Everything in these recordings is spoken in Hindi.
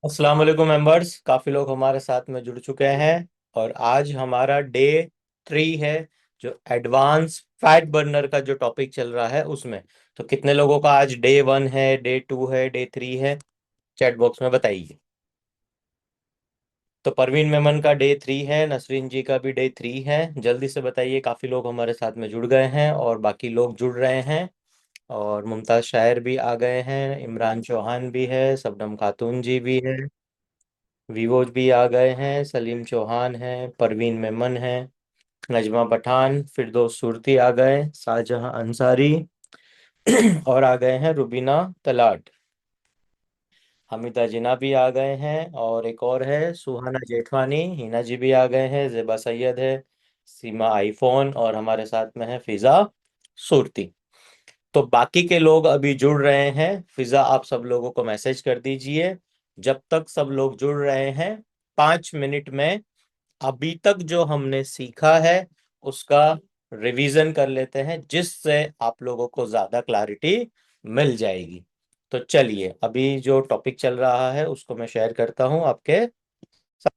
अस्सलाम वालेकुम मेंबर्स, काफ़ी लोग हमारे साथ में जुड़ चुके हैं। और आज हमारा डे 3 है, जो एडवांस फैट बर्नर का जो टॉपिक चल रहा है उसमें। तो कितने लोगों का आज डे 1 है, डे 2 है, डे 3 है, चैट बॉक्स में बताइए। तो परवीन मेमन का डे 3 है, नसरीन जी का भी डे 3 है। जल्दी से बताइए, काफ़ी लोग हमारे साथ में जुड़ गए हैं और बाकी लोग जुड़ रहे हैं। और मुमताज़ शायर भी आ गए हैं, इमरान चौहान भी है, सबनम खातून जी भी है, विवोज भी आ गए हैं, सलीम चौहान है, परवीन मेमन है, नजमा पठान, फिरदौस सुरती आ गए, शाहजहां अंसारी और आ गए हैं रुबीना तलाट। हमीदा जिना भी आ गए हैं और एक और है सुहाना जेठवानी, हिना जी भी आ गए हैं, जेबा सैयद है, सीमा आईफोन और हमारे साथ में है फिजा सुरती। तो बाकी के लोग अभी जुड़ रहे हैं। फिजा, आप सब लोगों को मैसेज कर दीजिए। जब तक सब लोग जुड़ रहे हैं, 5 मिनट में अभी तक जो हमने सीखा है उसका रिवीजन कर लेते हैं, जिससे आप लोगों को ज्यादा क्लैरिटी मिल जाएगी। तो चलिए, अभी जो टॉपिक चल रहा है उसको मैं शेयर करता हूं आपके साथ।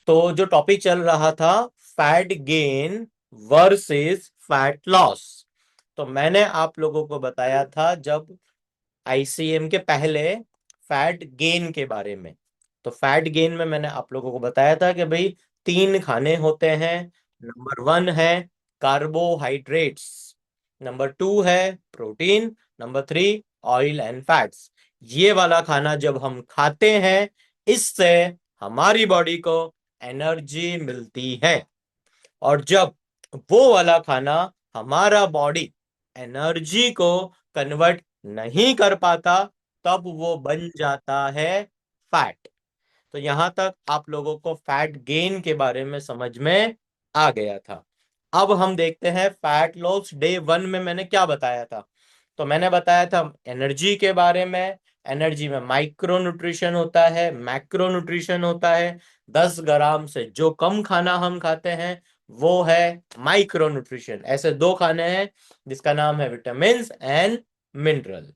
तो जो टॉपिक चल रहा था, fat gain versus fat loss. तो मैंने आप लोगों को बताया था जब आईसीएम के पहले फैट गेन के बारे में। तो फैट गेन में मैंने आप लोगों को बताया था कि भाई 3 खाने होते हैं। नंबर 1 है कार्बोहाइड्रेट्स, नंबर 2 है protein, number 3 oil and fats. ये वाला खाना जब हम खाते हैं, इससे हमारी बॉडी को एनर्जी मिलती है। और जब वो वाला खाना हमारा बॉडी एनर्जी को कन्वर्ट नहीं कर पाता, तब वो बन जाता है फैट। तो यहां तक आप लोगों को फैट गेन के बारे में समझ में आ गया था। अब हम देखते हैं फैट लॉस। डे 1 में मैंने क्या बताया था? तो मैंने बताया था एनर्जी के बारे में। एनर्जी में माइक्रो न्यूट्रिशन होता है, मैक्रो न्यूट्रिशन होता है। 10 ग्राम से जो कम खाना हम खाते हैं वो है माइक्रो न्यूट्रिशन। ऐसे 2 खाने हैं जिसका नाम है vitamin and mineral.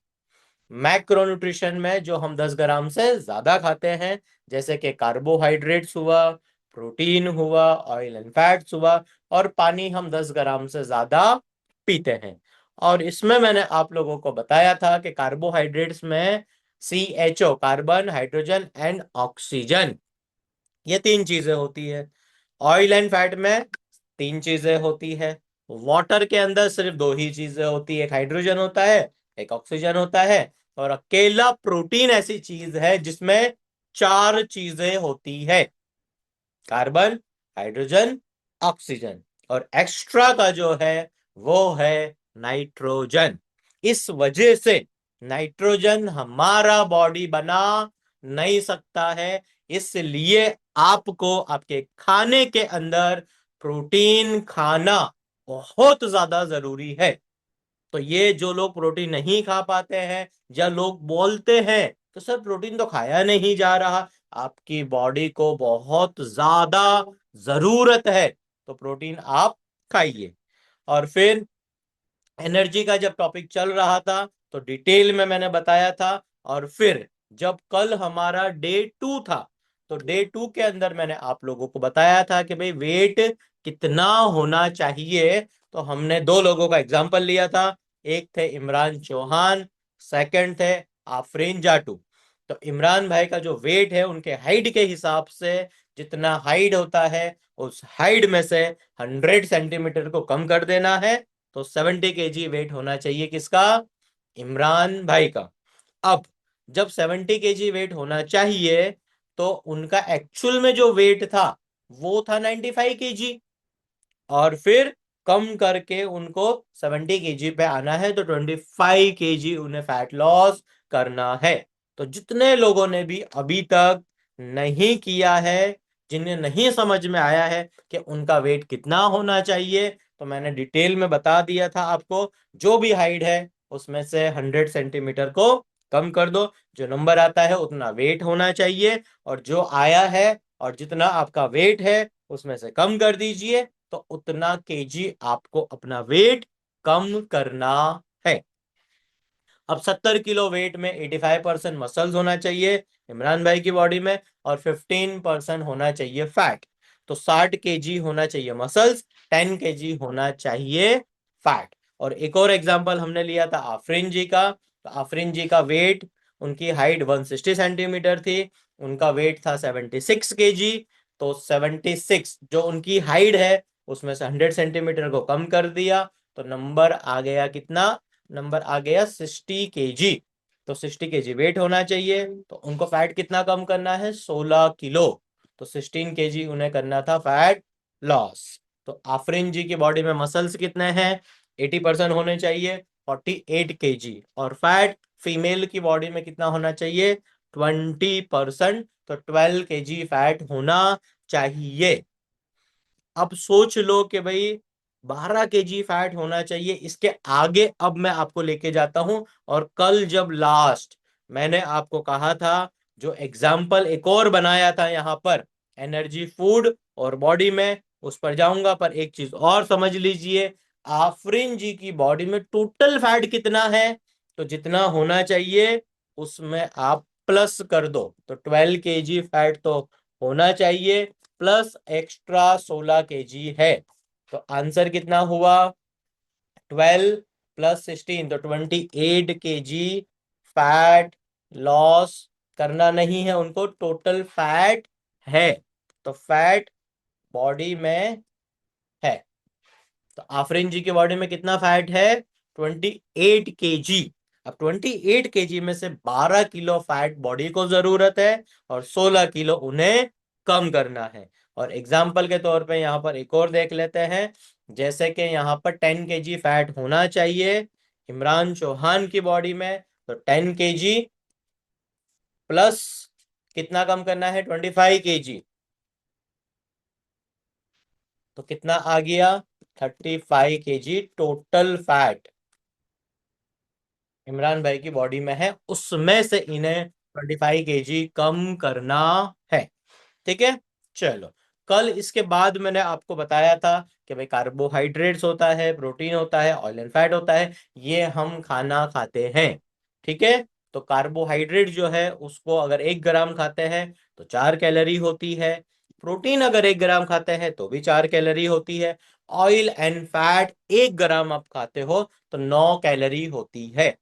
Macro nutrition में जो हम 10 ग्राम से ज्यादा खाते हैं, जैसे कि कार्बोहाइड्रेट्स हुआ, प्रोटीन हुआ, ऑयल एंड फैट्स हुआ, और पानी हम 10 ग्राम से ज्यादा पीते हैं। और इसमें मैंने आप लोगों को बताया था कि कार्बोहाइड्रेट्स में CHO, carbon, hydrogen and oxygen, ये 3 चीजें होती है। ऑयल एंड फैट में 3 चीजें होती है। वाटर के अंदर सिर्फ 2 ही चीजें होती है, एक हाइड्रोजन होता है, एक ऑक्सीजन होता है। और अकेला प्रोटीन ऐसी चीज है जिसमें 4 चीजें होती है, कार्बन, हाइड्रोजन, ऑक्सीजन। और एक्स्ट्रा का जो है वो है नाइट्रोजन। इस वजह से नाइट्रोजन हमारा बॉडी बना नहीं सकता है। इसलिए आपको आपके खाने के अंदर प्रोटीन खाना बहुत ज्यादा जरूरी है। तो ये जो लोग प्रोटीन नहीं खा पाते हैं, या लोग बोलते हैं तो सर प्रोटीन तो खाया नहीं जा रहा, आपकी बॉडी को बहुत ज्यादा जरूरत है, तो प्रोटीन आप खाइए। और फिर एनर्जी का जब टॉपिक चल रहा था तो डिटेल में मैंने बताया था। और फिर जब कल हमारा डे 2 था, तो डे 2 के अंदर मैंने आप लोगों को बताया था कि भाई वेट कितना होना चाहिए। तो हमने 2 लोगों का एग्जाम्पल लिया था। एक थे इमरान चौहान, सेकंड थे आफरीन जाटू। तो इमरान भाई का जो वेट है, उनके हाइट के हिसाब से जितना हाइट होता है, उस हाइट में से 100 सेंटीमीटर को कम कर देना है। तो 70 kg वेट होना चाहिए किसका? इमरान भाई का। अब जब 70 kg वेट होना चाहिए, तो उनका एक्चुअल में जो वेट था वो था 95 kg। और फिर कम करके उनको 70 kg पे आना है, तो 25 kg उन्हें फैट लॉस करना है। तो जितने लोगों ने भी अभी तक नहीं किया है, जिन्हें नहीं समझ में आया है कि उनका वेट कितना होना चाहिए, तो मैंने डिटेल में बता दिया था आपको। जो भी हाइट है उसमें से 100 सेंटीमीटर को कम कर दो, जो नंबर आता है उतना वेट होना चाहिए। और जो आया है और जितना आपका वेट है उसमें से कम कर दीजिए, तो उतना केजी आपको अपना वेट कम करना है। अब 70 किलो वेट में 85% मसल्स होना चाहिए इमरान भाई की बॉडी में, और 15% होना चाहिए फैट। तो 60 kg होना चाहिए मसल्स, 10 kg होना चाहिए फैट। और एक और एग्जांपल हमने लिया था आफरीन जी का। तो आफरीन जी का वेट, उनकी हाइट 160 सेंटीमीटर थी, उनका वेट था 76 kg। तो 76 जो उनकी हाइट है उसमें से 100 सेंटीमीटर को कम कर दिया, तो नंबर आ गया कितना? नंबर आ गया 60 kg। तो 60 kg वेट होना चाहिए, तो उनको फैट कितना कम करना है? 16 किलो। तो 16 kg उन्हें करना था फैट लॉस। तो आफरीन जी की बॉडी में मसल्स कितने हैं? 80% होने चाहिए, 48 kg। और फैट फीमेल की बॉडी में कितना होना चाहिए? 20%। तो 12 kg फैट होना चाहिए। अब सोच लो कि भाई 12 kg फैट होना चाहिए, इसके आगे अब मैं आपको लेके जाता हूं। और कल जब लास्ट मैंने आपको कहा था, जो एग्जाम्पल एक और बनाया था यहाँ पर एनर्जी फूड और बॉडी में, उस पर जाऊंगा। पर एक चीज और समझ लीजिए, आफरीन जी की बॉडी में टोटल फैट कितना है? तो जितना होना चाहिए उसमें आप प्लस कर दो। तो 12 kg फैट तो होना चाहिए, प्लस एक्स्ट्रा 16 kg है। तो आंसर कितना हुआ? 12 + 16, तो 28 kg फैट लॉस करना नहीं है उनको, टोटल फैट है। तो फैट बॉडी में है। तो आफरीन जी की बॉडी में कितना फैट है? 28 kg। अब 28 kg में से 12 किलो फैट बॉडी को जरूरत है, और 16 किलो उन्हें कम करना है। और एग्जाम्पल के तौर पे यहाँ पर एक और देख लेते हैं। जैसे कि यहाँ पर 10 kg फैट होना चाहिए इमरान चौहान की बॉडी में, तो 10 kg प्लस कितना कम करना है? 25 kg। तो कितना आ गया? 35 kg टोटल फैट इमरान भाई की बॉडी में है, उसमें से इन्हें 25 kg कम करना है। ठीक है, चलो। कल इसके बाद मैंने आपको बताया था कि भाई कार्बोहाइड्रेट्स होता है, प्रोटीन होता है, ऑयल एंड फैट होता है, ये हम खाना खाते हैं। ठीक है। तो कार्बोहाइड्रेट जो है उसको अगर 1 ग्राम खाते हैं तो 4 कैलोरी होती है। प्रोटीन अगर 1 ग्राम खाते हैं तो भी 4 कैलोरी होती है। ऑयल एंड फैट 1 ग्राम आप खाते हो तो 9 कैलोरी होती है।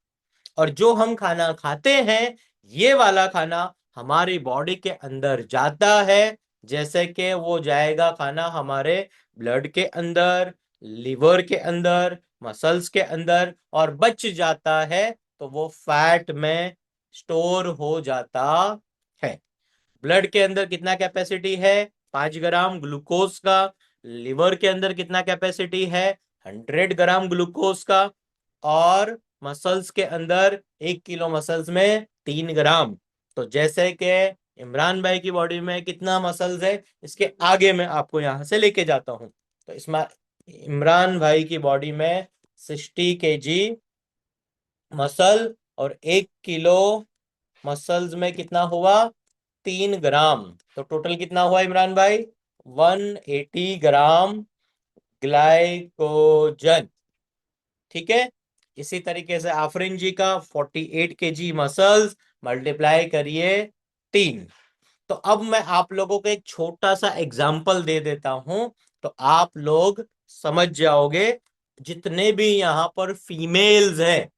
और जो हम खाना खाते हैं, ये वाला खाना हमारी बॉडी के अंदर जाता है। जैसे कि वो जाएगा खाना हमारे ब्लड के अंदर, लिवर के अंदर, मसल्स के अंदर, और बच जाता है तो वो फैट में स्टोर हो जाता है। ब्लड के अंदर कितना कैपेसिटी है? 5 ग्राम ग्लूकोज का। लिवर के अंदर कितना कैपेसिटी है? 100 ग्राम ग्लूकोज का। और मसल्स के अंदर 1 किलो मसल्स में 3 ग्राम। तो जैसे कि इमरान भाई की बॉडी में कितना मसल्स है, इसके आगे मैं आपको यहां से लेके जाता हूं। तो इसमें इमरान भाई की बॉडी में 60 kg मसल, और 1 किलो मसल्स में कितना हुआ? 3 ग्राम। तो टोटल कितना हुआ इमरान भाई? 180 ग्राम ग्लाइकोजन। ठीक है। इसी तरीके से आफरीन जी का 48 kg मसल्स, मल्टीप्लाई करिए 3। तो अब मैं आप लोगों को एक छोटा सा एग्जाम्पल दे देता हूं, तो आप लोग समझ जाओगे। जितने भी यहां पर फीमेल्स हैं,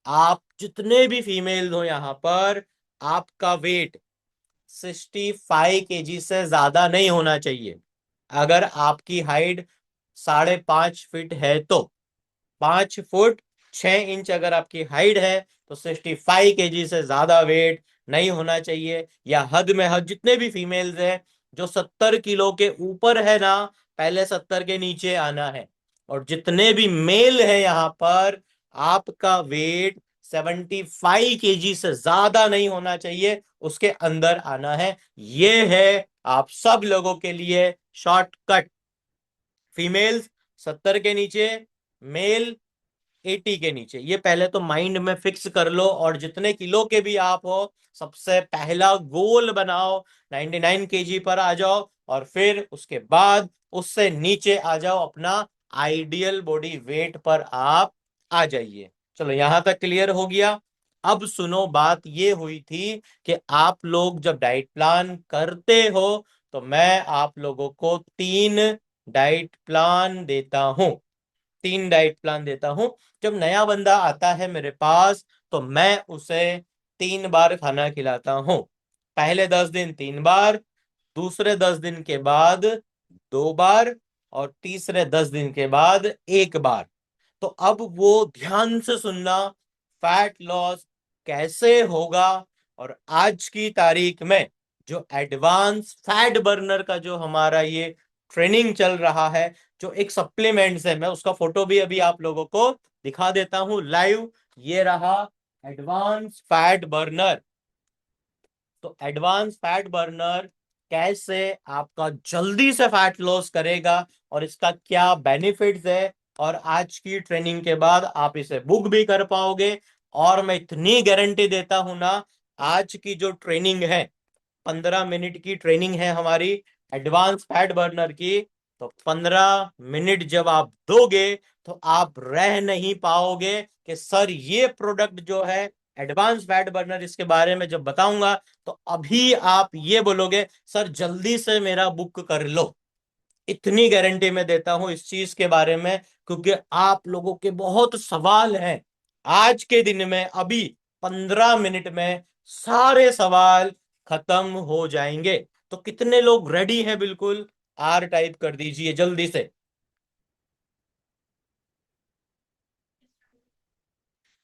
आप जितने भी फीमेल्स हो यहां पर, आपका वेट 65 kg से ज्यादा नहीं होना चाहिए। अगर आपकी हाइट 5.5 फीट है तो 5 फुट 6 इंच अगर आपकी हाइट है तो 65 kg से ज्यादा वेट नहीं होना चाहिए। या हद में हद जितने भी फीमेल्स हैं, जो 70 किलो के ऊपर है ना, पहले 70 के नीचे आना है। और जितने भी मेल है यहाँ पर, आपका वेट 75 kg से ज्यादा नहीं होना चाहिए, उसके अंदर आना है। ये है आप सब लोगों के लिए शॉर्टकट। फीमेल्स 70 के नीचे, मेल 80 के नीचे, ये पहले तो माइंड में फिक्स कर लो। और जितने किलो के भी आप हो, सबसे पहला गोल बनाओ 99 kg पर आ जाओ, और फिर उसके बाद उससे नीचे आ जाओ, अपना आइडियल बॉडी वेट पर आप आ जाइए। चलो, यहां तक क्लियर हो गया। अब सुनो, बात ये हुई थी कि आप लोग जब डाइट प्लान करते हो तो मैं आप लोगों को 3 डाइट प्लान देता हूं। जब नया बंदा आता है मेरे पास तो मैं उसे 3 बार खाना खिलाता हूं। पहले 10 दिन 3 बार, दूसरे 10 दिन के बाद 2 बार, और तीसरे 10 दिन के बाद 1 बार। तो अब वो ध्यान से सुनना, फैट लॉस कैसे होगा। और आज की तारीख में जो एडवांस फैट बर्नर का जो हमारा ये ट्रेनिंग चल रहा है, जो एक सप्लीमेंट्स है, मैं उसका फोटो भी अभी आप लोगों को दिखा देता हूं लाइव। ये रहा एडवांस फैट बर्नर। तो एडवांस फैट बर्नर कैसे आपका जल्दी से फैट लॉस करेगा और इसका क्या बेनिफिट्स है, और आज की ट्रेनिंग के बाद आप इसे बुक भी कर पाओगे। और मैं इतनी गारंटी देता हूं ना, आज की जो ट्रेनिंग है, 15 मिनट की ट्रेनिंग है हमारी एडवांस फैट बर्नर की। तो 15 मिनट जब आप दोगे तो आप रह नहीं पाओगे कि सर ये प्रोडक्ट जो है एडवांस फैट बर्नर, इसके बारे में जब बताऊंगा तो अभी आप ये बोलोगे सर जल्दी से मेरा बुक कर लो। इतनी गारंटी मैं देता हूं इस चीज के बारे में, क्योंकि आप लोगों के बहुत सवाल हैं। आज के दिन में अभी 15 मिनट में सारे सवाल खत्म हो जाएंगे। तो कितने लोग रेडी हैं? बिल्कुल आर टाइप कर दीजिए जल्दी से।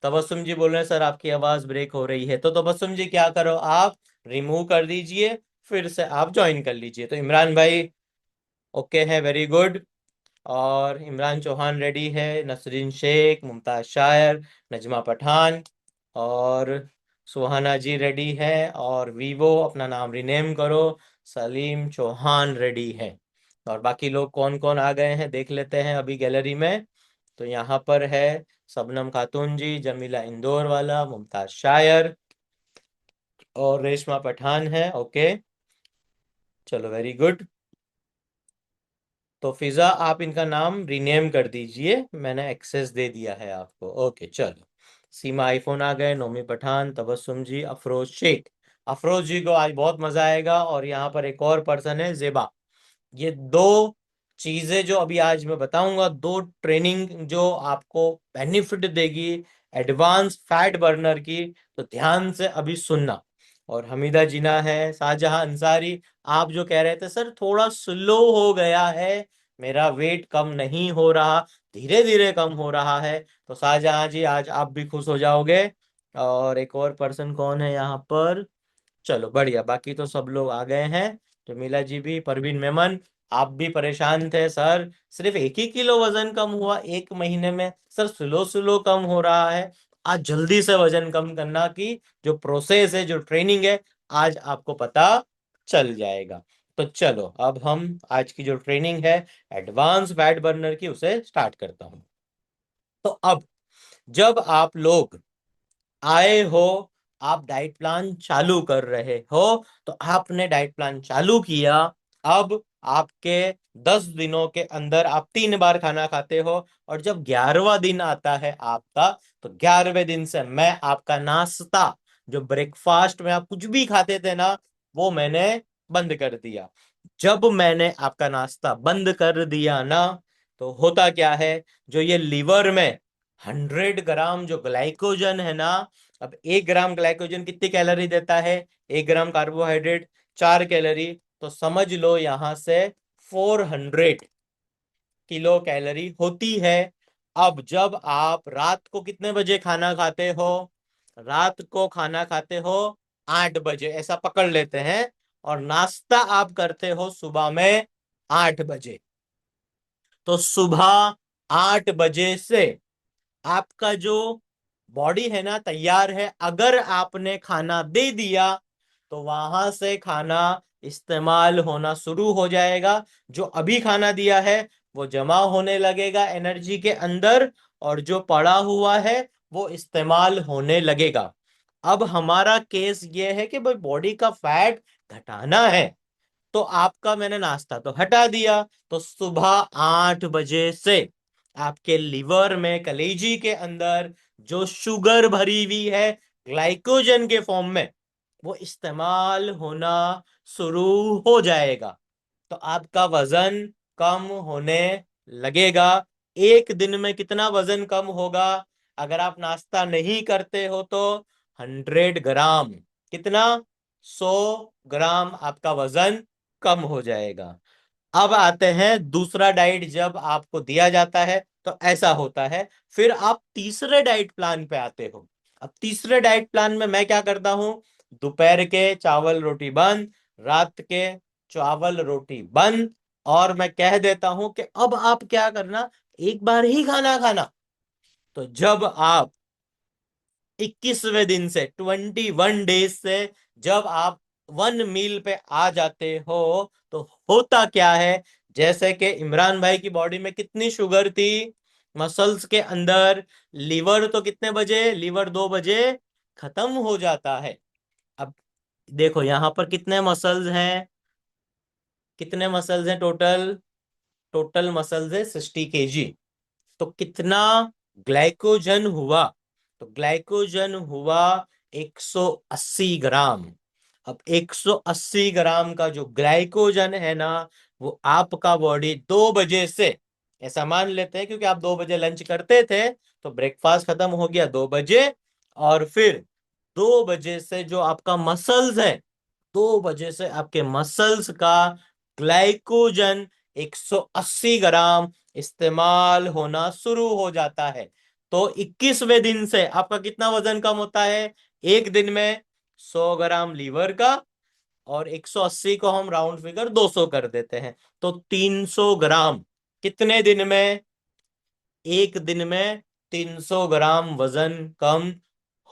तबस्सुम जी बोल रहे हैं सर आपकी आवाज ब्रेक हो रही है। तो तबस्सुम जी क्या करो, आप रिमूव कर दीजिए, फिर से आप ज्वाइन कर लीजिए। तो इमरान भाई ओके है, वेरी गुड। और इमरान चौहान रेडी है, नसरीन शेख, मुमताज शायर, नजमा पठान, और सुहाना जी रेडी है। और वीवो अपना नाम रिनेम करो, सलीम चौहान रेडी है। और बाकी लोग कौन कौन आ गए हैं देख लेते हैं अभी गैलरी में। तो यहाँ पर है सबनम खातून जी, जमीला इंदौर वाला, मुमताज शायर, और रेशमा पठान है। ओके, चलो वेरी गुड। तो फिजा आप इनका नाम रीनेम कर दीजिए, मैंने एक्सेस दे दिया है आपको। ओके चलो। सीमा आईफोन आ गए, नोमी पठान, तबस्सुम जी, अफरोज शेख। अफरोज जी को आज बहुत मजा आएगा। और यहाँ पर एक और पर्सन है जेबा। ये दो चीजें जो अभी आज मैं बताऊंगा, दो ट्रेनिंग जो आपको बेनिफिट देगी एडवांस फैट बर्नर की, तो ध्यान से अभी सुनना। और हमीदा जीना है, शाहजहां अंसारी, आप जो कह रहे थे सर थोड़ा स्लो हो गया है, मेरा वेट कम नहीं हो रहा, धीरे धीरे कम हो रहा है, तो शाहजहां जी आज आप भी खुश हो जाओगे। और एक और पर्सन कौन है यहाँ पर? चलो बढ़िया, बाकी तो सब लोग आ गए हैं। जमीला जी भी, परवीन मेमन, आप भी परेशान थे सर, सिर्फ 1 ही किलो वजन कम हुआ 1 महीने में, सर स्लो स्लो कम हो रहा है। आज जल्दी से वजन कम करना की जो प्रोसेस है, जो ट्रेनिंग है, आज आपको पता चल जाएगा। तो चलो अब हम आज की जो ट्रेनिंग है एडवांस फैट बर्नर की, उसे स्टार्ट करता हूं। तो अब जब आप लोग आए हो, आप डाइट प्लान चालू कर रहे हो, तो आपने डाइट प्लान चालू किया। अब आपके 10 दिनों के अंदर आप 3 बार खाना खाते हो, और जब 11वां दिन आता है आपका, तो 11वें दिन से मैं आपका नाश्ता, जो ब्रेकफास्ट में आप कुछ भी खाते थे ना, वो मैंने बंद कर दिया। जब मैंने आपका नाश्ता बंद कर दिया ना, तो होता क्या है, जो ये लीवर में 100 ग्राम जो ग्लाइकोजन है ना, अब 1 ग्राम ग्लाइकोजन कितनी कैलोरी देता है? 1 ग्राम कार्बोहाइड्रेट 4 कैलोरी, तो समझ लो यहां से 400 किलो कैलोरी होती है। अब जब आप रात को कितने बजे खाना खाते हो? रात को खाना खाते हो 8 बजे, ऐसा पकड़ लेते हैं। और नाश्ता आप करते हो सुबह में 8 बजे। तो सुबह 8 बजे से आपका जो बॉडी है ना तैयार है। अगर आपने खाना दे दिया तो वहां से खाना इस्तेमाल होना शुरू हो जाएगा। जो अभी खाना दिया है वो जमा होने लगेगा एनर्जी के अंदर, और जो पड़ा हुआ है वो इस्तेमाल होने लगेगा। अब हमारा केस ये है कि भाई बॉडी का फैट घटाना है, तो आपका मैंने नाश्ता तो हटा दिया। तो सुबह 8 बजे से आपके लिवर में, कलेजी के अंदर जो शुगर भरी हुई है, ग्लाइकोजन के फॉर्म में वो इस्तेमाल होना शुरू हो जाएगा, तो आपका वजन कम होने लगेगा। एक दिन में कितना वजन कम होगा? अगर आप नाश्ता नहीं करते हो तो 100 ग्राम। कितना? 100 ग्राम आपका वजन कम हो जाएगा। अब आते हैं दूसरा डाइट जब आपको दिया जाता है तो ऐसा होता है। फिर आप तीसरे डाइट प्लान पे आते हो। अब तीसरे डाइट प्लान में मैं क्या करता हूं? दोपहर के चावल रोटी बंद, रात के चावल रोटी बंद, और मैं कह देता हूं कि अब आप क्या करना, एक बार ही खाना खाना। तो जब आप 21वें दिन से, 21 डेज से जब आप 1 मील पे आ जाते हो तो होता क्या है, जैसे कि इमरान भाई की बॉडी में कितनी शुगर थी मसल्स के अंदर, लीवर तो कितने बजे, लीवर 2 बजे खत्म हो जाता है। अब देखो यहां पर कितने मसल्स हैं, कितने मसल्स हैं टोटल? टोटल मसल्स है 60 kg। तो कितना ग्लाइकोजन हुआ? तो ग्लाइकोजन हुआ 180 ग्राम। अब 180 ग्राम का जो ग्लाइकोजन है ना, वो आपका बॉडी 2 बजे से, ऐसा मान लेते हैं क्योंकि आप 2 बजे लंच करते थे, तो ब्रेकफास्ट खत्म हो गया 2 बजे, और फिर 2 बजे से जो आपका मसल्स है, 2 बजे से आपके मसल्स का ग्लाइकोजन 180 ग्राम इस्तेमाल होना शुरू हो जाता है। तो 21वें दिन से आपका कितना वजन कम होता है? एक दिन में 100 ग्राम लीवर का, और 180 को हम राउंड फिगर 200 कर देते हैं, तो 300 ग्राम। कितने दिन में? एक दिन में 300 ग्राम वजन कम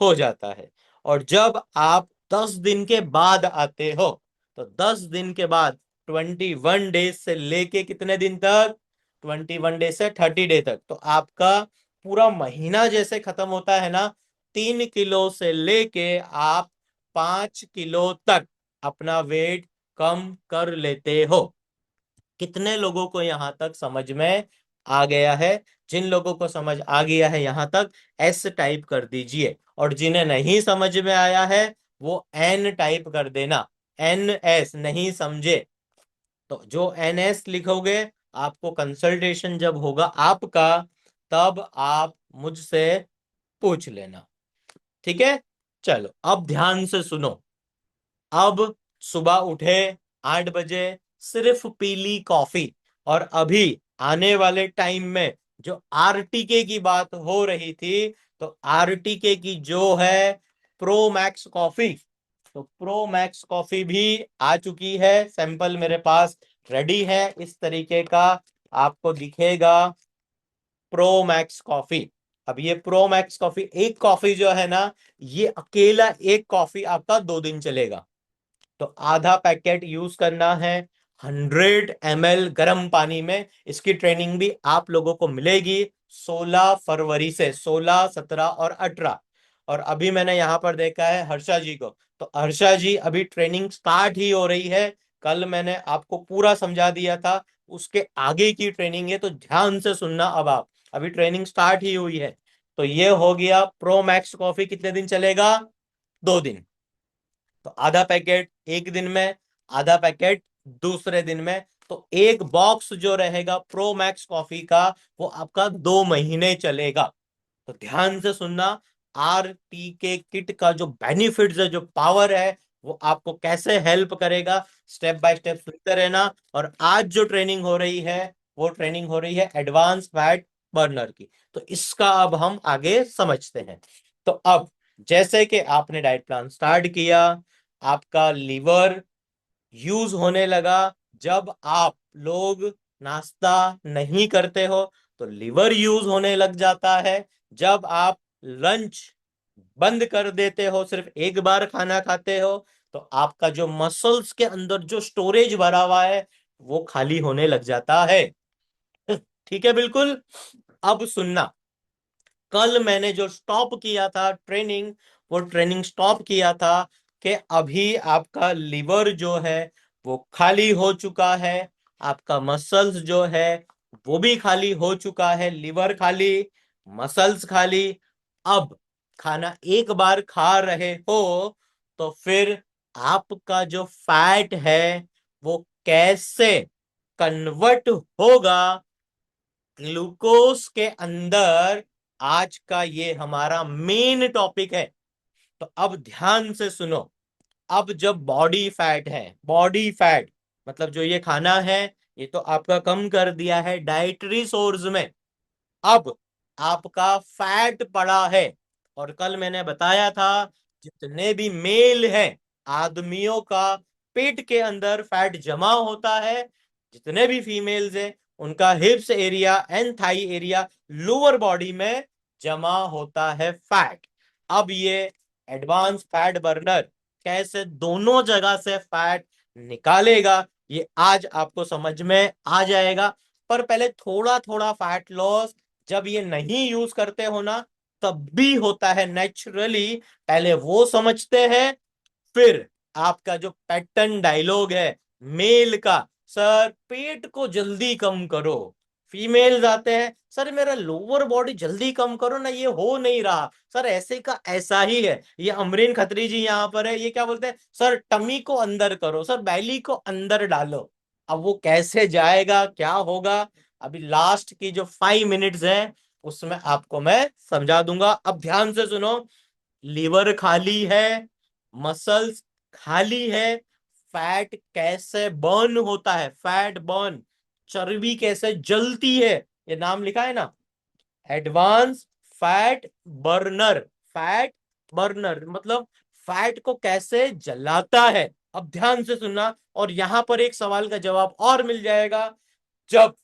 हो जाता है। और जब आप 10 दिन के बाद आते हो, तो 10 दिन के बाद 21 डेज से लेके कितने दिन तक? 21 डेज से 30 डे तक, तो आपका पूरा महीना जैसे खत्म होता है ना, 3 किलो से लेके आप 5 किलो तक अपना वेट कम कर लेते हो। कितने लोगों को यहां तक समझ में आ गया है? जिन लोगों को समझ आ गया है यहां तक, एस टाइप कर दीजिए, और जिन्हें नहीं समझ में आया है वो एन टाइप कर देना। एन एस, नहीं समझे तो जो एन एस लिखोगे, आपको कंसल्टेशन जब होगा आपका, तब आप मुझसे पूछ लेना। ठीक है? चलो अब ध्यान से सुनो। अब सुबह उठे 8 बजे, सिर्फ पीली कॉफी, और अभी आने वाले टाइम में जो आरटीके की बात हो रही थी, तो आरटीके की जो है प्रो मैक्स कॉफी, तो प्रो मैक्स कॉफी भी आ चुकी है। सैंपल मेरे पास रेडी है, इस तरीके का आपको दिखेगा प्रो मैक्स कॉफी। अब ये प्रो मैक्स कॉफी, एक कॉफी जो है ना, ये अकेला एक कॉफी आपका 2 दिन चलेगा। तो आधा पैकेट यूज करना है 100 ml गर्म पानी में। इसकी ट्रेनिंग भी आप लोगों को मिलेगी 16 फरवरी से, 16, 17 और 18। और अभी मैंने यहां पर देखा है हर्षा जी को, तो हर्षा जी अभी ट्रेनिंग स्टार्ट ही हो रही है। कल मैंने आपको पूरा समझा दिया था, उसके आगे की ट्रेनिंग है, तो ध्यान से सुनना। अब आप, अभी ट्रेनिंग स्टार्ट ही हुई है। तो ये हो गया प्रो मैक्स कॉफी, कितने दिन चलेगा? 2 दिन। तो आधा पैकेट एक दिन में, आधा पैकेट दूसरे दिन में, तो एक बॉक्स जो रहेगा प्रो मैक्स कॉफी का, वो आपका 2 महीने चलेगा। तो ध्यान से सुनना। आर टी के किट का जो बेनिफिट्स है, जो पावर है, वो आपको कैसे हेल्प करेगा, स्टेप बाय स्टेप सुनते रहना। और आज जो ट्रेनिंग हो रही है, वो ट्रेनिंग हो रही है एडवांस फैट बर्नर की। तो इसका अब हम आगे समझते हैं। तो अब जैसे कि आपने डाइट प्लान स्टार्ट किया, आपका लीवर यूज होने लगा। जब आप लोग नाश्ता नहीं करते हो तो लिवर यूज होने लग जाता है। जब आप लंच बंद कर देते हो, सिर्फ एक बार खाना खाते हो, तो आपका जो मसल्स के अंदर जो स्टोरेज भरा हुआ है, वो खाली होने लग जाता है। ठीक है, बिल्कुल। अब सुनना, कल मैंने जो स्टॉप किया था ट्रेनिंग, वो ट्रेनिंग स्टॉप किया था कि अभी आपका लिवर जो है वो खाली हो चुका है, आपका मसल्स जो है वो भी खाली हो चुका है। लिवर खाली, मसल्स खाली। अब खाना एक बार खा रहे हो तो फिर आपका जो फैट है वो कैसे कन्वर्ट होगा ग्लूकोज के अंदर। आज का ये हमारा मेन टॉपिक है। तो अब ध्यान से सुनो। अब जब बॉडी फैट है, बॉडी फैट मतलब जो ये खाना है, ये तो आपका कम कर दिया है डाइटरी सोर्स में। अब आपका फैट पड़ा है। और कल मैंने बताया था जितने भी मेल हैं आदमियों का पेट के अंदर फैट जमा होता है, जितने भी फीमेल्स हैं उनका hips area and thigh area lower body में जमा होता है फैट। अब ये एडवांस फैट बर्नर कैसे दोनों जगह से फैट निकालेगा ये आज आपको समझ में आ जाएगा। पर पहले थोड़ा थोड़ा फैट लॉस जब ये नहीं यूज करते हो ना तब भी होता है नेचुरली। पहले वो समझते हैं, फिर आपका जो पैटर्न डायलॉग है मेल का, सर पेट को जल्दी कम करो। फीमेल्स आते हैं, सर मेरा लोअर बॉडी जल्दी कम करो ना, ये हो नहीं रहा सर, ऐसे का ऐसा ही है। ये अमरीन खत्री जी यहाँ पर है, ये क्या बोलते हैं, सर टमी को अंदर करो, सर बैली को अंदर डालो। अब वो कैसे जाएगा, क्या होगा, अभी लास्ट की जो 5 मिनट्स है उसमें आपको मैं समझा दूंगा। अब ध्यान से सुनो। लीवर खाली है, मसल्स खाली है, फैट कैसे बर्न होता है, फैट बर्न, चर्बी कैसे जलती है, ये नाम लिखा है ना, advance fat burner. Fat burner मतलब फैट को कैसे जलाता है। अब ध्यान से सुनना, और यहां पर एक सवाल का जवाब और मिल जाएगा। जब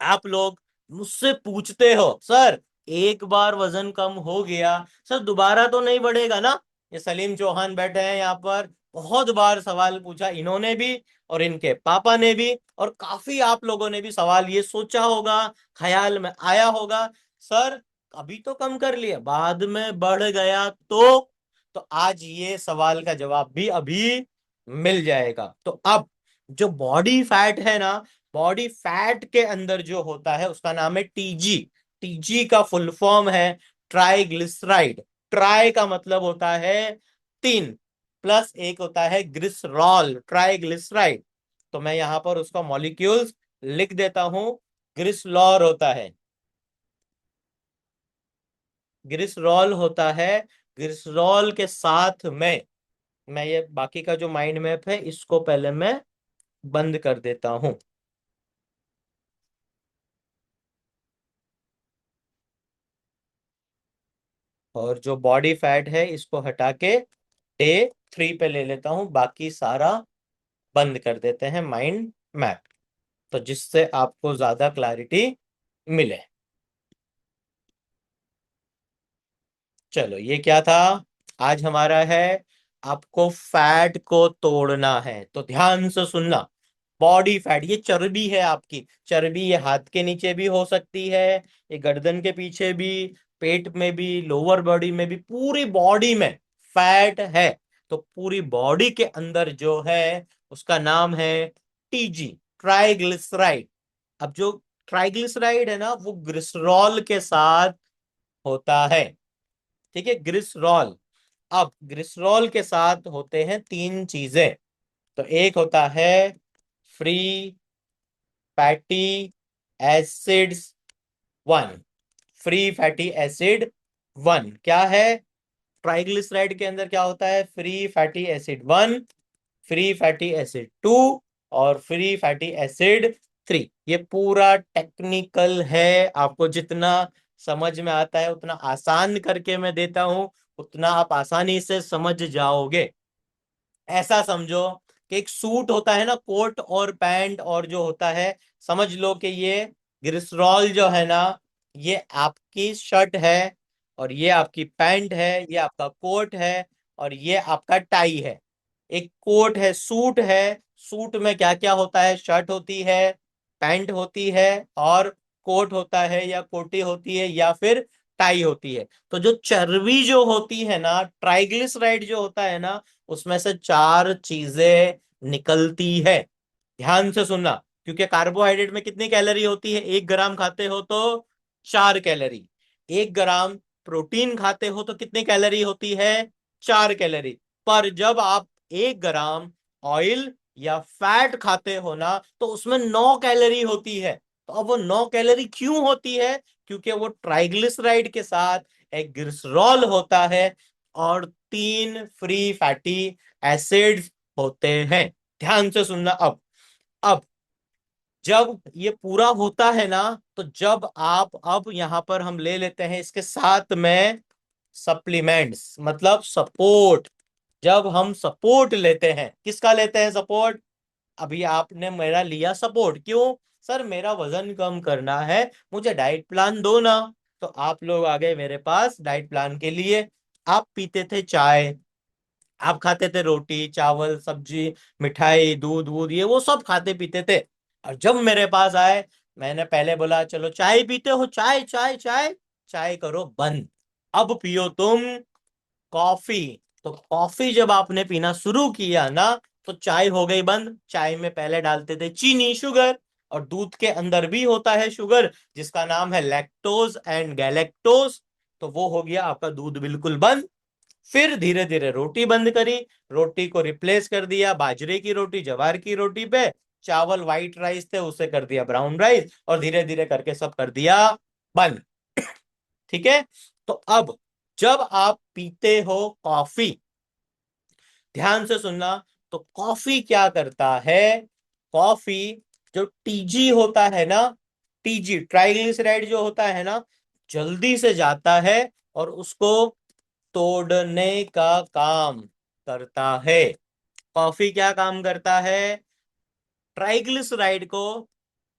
आप लोग मुझसे पूछते हो सर एक बार वजन कम हो गया सर दोबारा तो नहीं बढ़ेगा ना, ये सलीम चौहान बैठे हैं यहाँ पर, बहुत बार सवाल पूछा इन्होंने भी और इनके पापा ने भी, और काफी आप लोगों ने भी सवाल ये सोचा होगा, ख्याल में आया होगा, सर अभी तो कम कर लिया बाद में बढ़ गया तो आज ये सवाल का जवाब भी अभी मिल जाएगा। तो अब जो बॉडी फैट है ना, बॉडी फैट के अंदर जो होता है उसका नाम है टीजी। टीजी का फुल फॉर्म है ट्राइग्लिसराइड। ट्राई का मतलब होता है 3, प्लस एक होता है ग्लिसरॉल, ट्राइग्लिसराइड। तो मैं यहां पर उसका मॉलिक्यूल्स लिख देता हूं। ग्लिसरॉल होता है, ग्लिसरॉल होता है, ग्लिसरॉल के साथ में मैं ये बाकी का जो माइंड मैप है इसको पहले मैं बंद कर देता हूं। और जो बॉडी फैट है इसको हटा के डे 3 पे ले लेता हूं, बाकी सारा बंद कर देते हैं माइंड मैप, तो जिससे आपको ज्यादा क्लैरिटी मिले। चलो ये क्या था, आज हमारा है आपको फैट को तोड़ना है, तो ध्यान से सुनना। बॉडी फैट ये चर्बी है आपकी, चर्बी ये हाथ के नीचे भी हो सकती है, ये गर्दन के पीछे भी, पेट में भी, लोअर बॉडी में भी, पूरी बॉडी में फैट है। तो पूरी बॉडी के अंदर जो है उसका नाम है टीजी, ट्राइग्लिसराइड। अब जो ट्राइग्लिसराइड है ना वो ग्लिसरॉल के साथ होता है, ठीक है, ग्लिसरॉल। अब ग्लिसरॉल के साथ होते हैं 3 चीजें। तो एक होता है free fatty acids 1, free fatty acid 1 क्या है, ट्राइग्लिसराइड के अंदर क्या होता है, free fatty acid 1, free fatty acid 2 और फ्री फैटी एसिड 3। ये पूरा टेक्निकल है, आपको जितना समझ में आता है उतना आसान करके मैं देता हूं, उतना आप आसानी से समझ जाओगे। ऐसा समझो कि एक सूट होता है ना, कोट और पैंट, और जो होता है समझ लो कि ये ग्लिसरॉल जो है ना ये आपकी शर्ट है, और ये आपकी पैंट है, ये आपका कोट है, और ये आपका टाई है। एक कोट है, सूट है, सूट में क्या क्या होता है, शर्ट होती है, पैंट होती है, और कोट होता है या कोटी होती है या फिर टाई होती है। तो जो चर्बी जो होती है ना, ट्राइग्लिसराइड जो होता है ना, उसमें से 4 चीजें निकलती है। ध्यान से सुनना, क्योंकि कार्बोहाइड्रेट में कितनी कैलोरी होती है, 1 ग्राम खाते हो तो 4 कैलोरी, 1 ग्राम प्रोटीन खाते हो तो कितनी कैलोरी होती है? 4 कैलोरी। पर जब आप 1 ग्राम ऑयल या फैट खाते हो ना, तो उसमें 9 कैलोरी होती है। तो अब वो 9 कैलोरी क्यों होती है? क्योंकि वो ट्राइग्लिसराइड के साथ एक ग्लिसरॉल होता है और 3 फ्री फैटी एसिड्स होते हैं। ध्यान से सुनना। अब जब ये पूरा होता है ना, तो जब आप, अब यहां पर हम ले लेते हैं इसके साथ में सप्लीमेंट्स, मतलब सपोर्ट। जब हम सपोर्ट लेते हैं, किसका लेते हैं सपोर्ट? अभी आपने मेरा लिया सपोर्ट, क्यों? सर मेरा वजन कम करना है, मुझे डाइट प्लान दो ना। तो आप लोग आ गए मेरे पास डाइट प्लान के लिए। आप पीते थे चाय, आप खाते थे रोटी चावल सब्जी, मिठाई दूध वूध, ये वो सब खाते पीते थे। और जब मेरे पास आए, मैंने पहले बोला चलो चाय पीते हो, चाय चाय चाय, चाय करो बंद। अब पियो तुम कॉफी। तो कॉफी जब आपने पीना शुरू किया ना, तो चाय हो गई बंद। चाय में पहले डालते थे चीनी, शुगर, और दूध के अंदर भी होता है शुगर, जिसका नाम है लैक्टोज एंड गैलेक्टोज। तो वो हो गया आपका दूध बिल्कुल बंद। फिर धीरे धीरे रोटी बंद करी, रोटी को रिप्लेस कर दिया बाजरे की रोटी, ज्वार की रोटी पे। चावल व्हाइट राइस थे, उसे कर दिया ब्राउन राइस, और धीरे धीरे करके सब कर दिया बंद। ठीक है। तो अब जब आप पीते हो कॉफी, ध्यान से सुनना, तो कॉफी क्या करता है? कॉफी, जो टीजी होता है ना, टीजी ट्राइग्लिसराइड जो होता है ना, जल्दी से जाता है और उसको तोड़ने का काम करता है। कॉफी क्या काम करता है? ट्राइग्लिसराइड को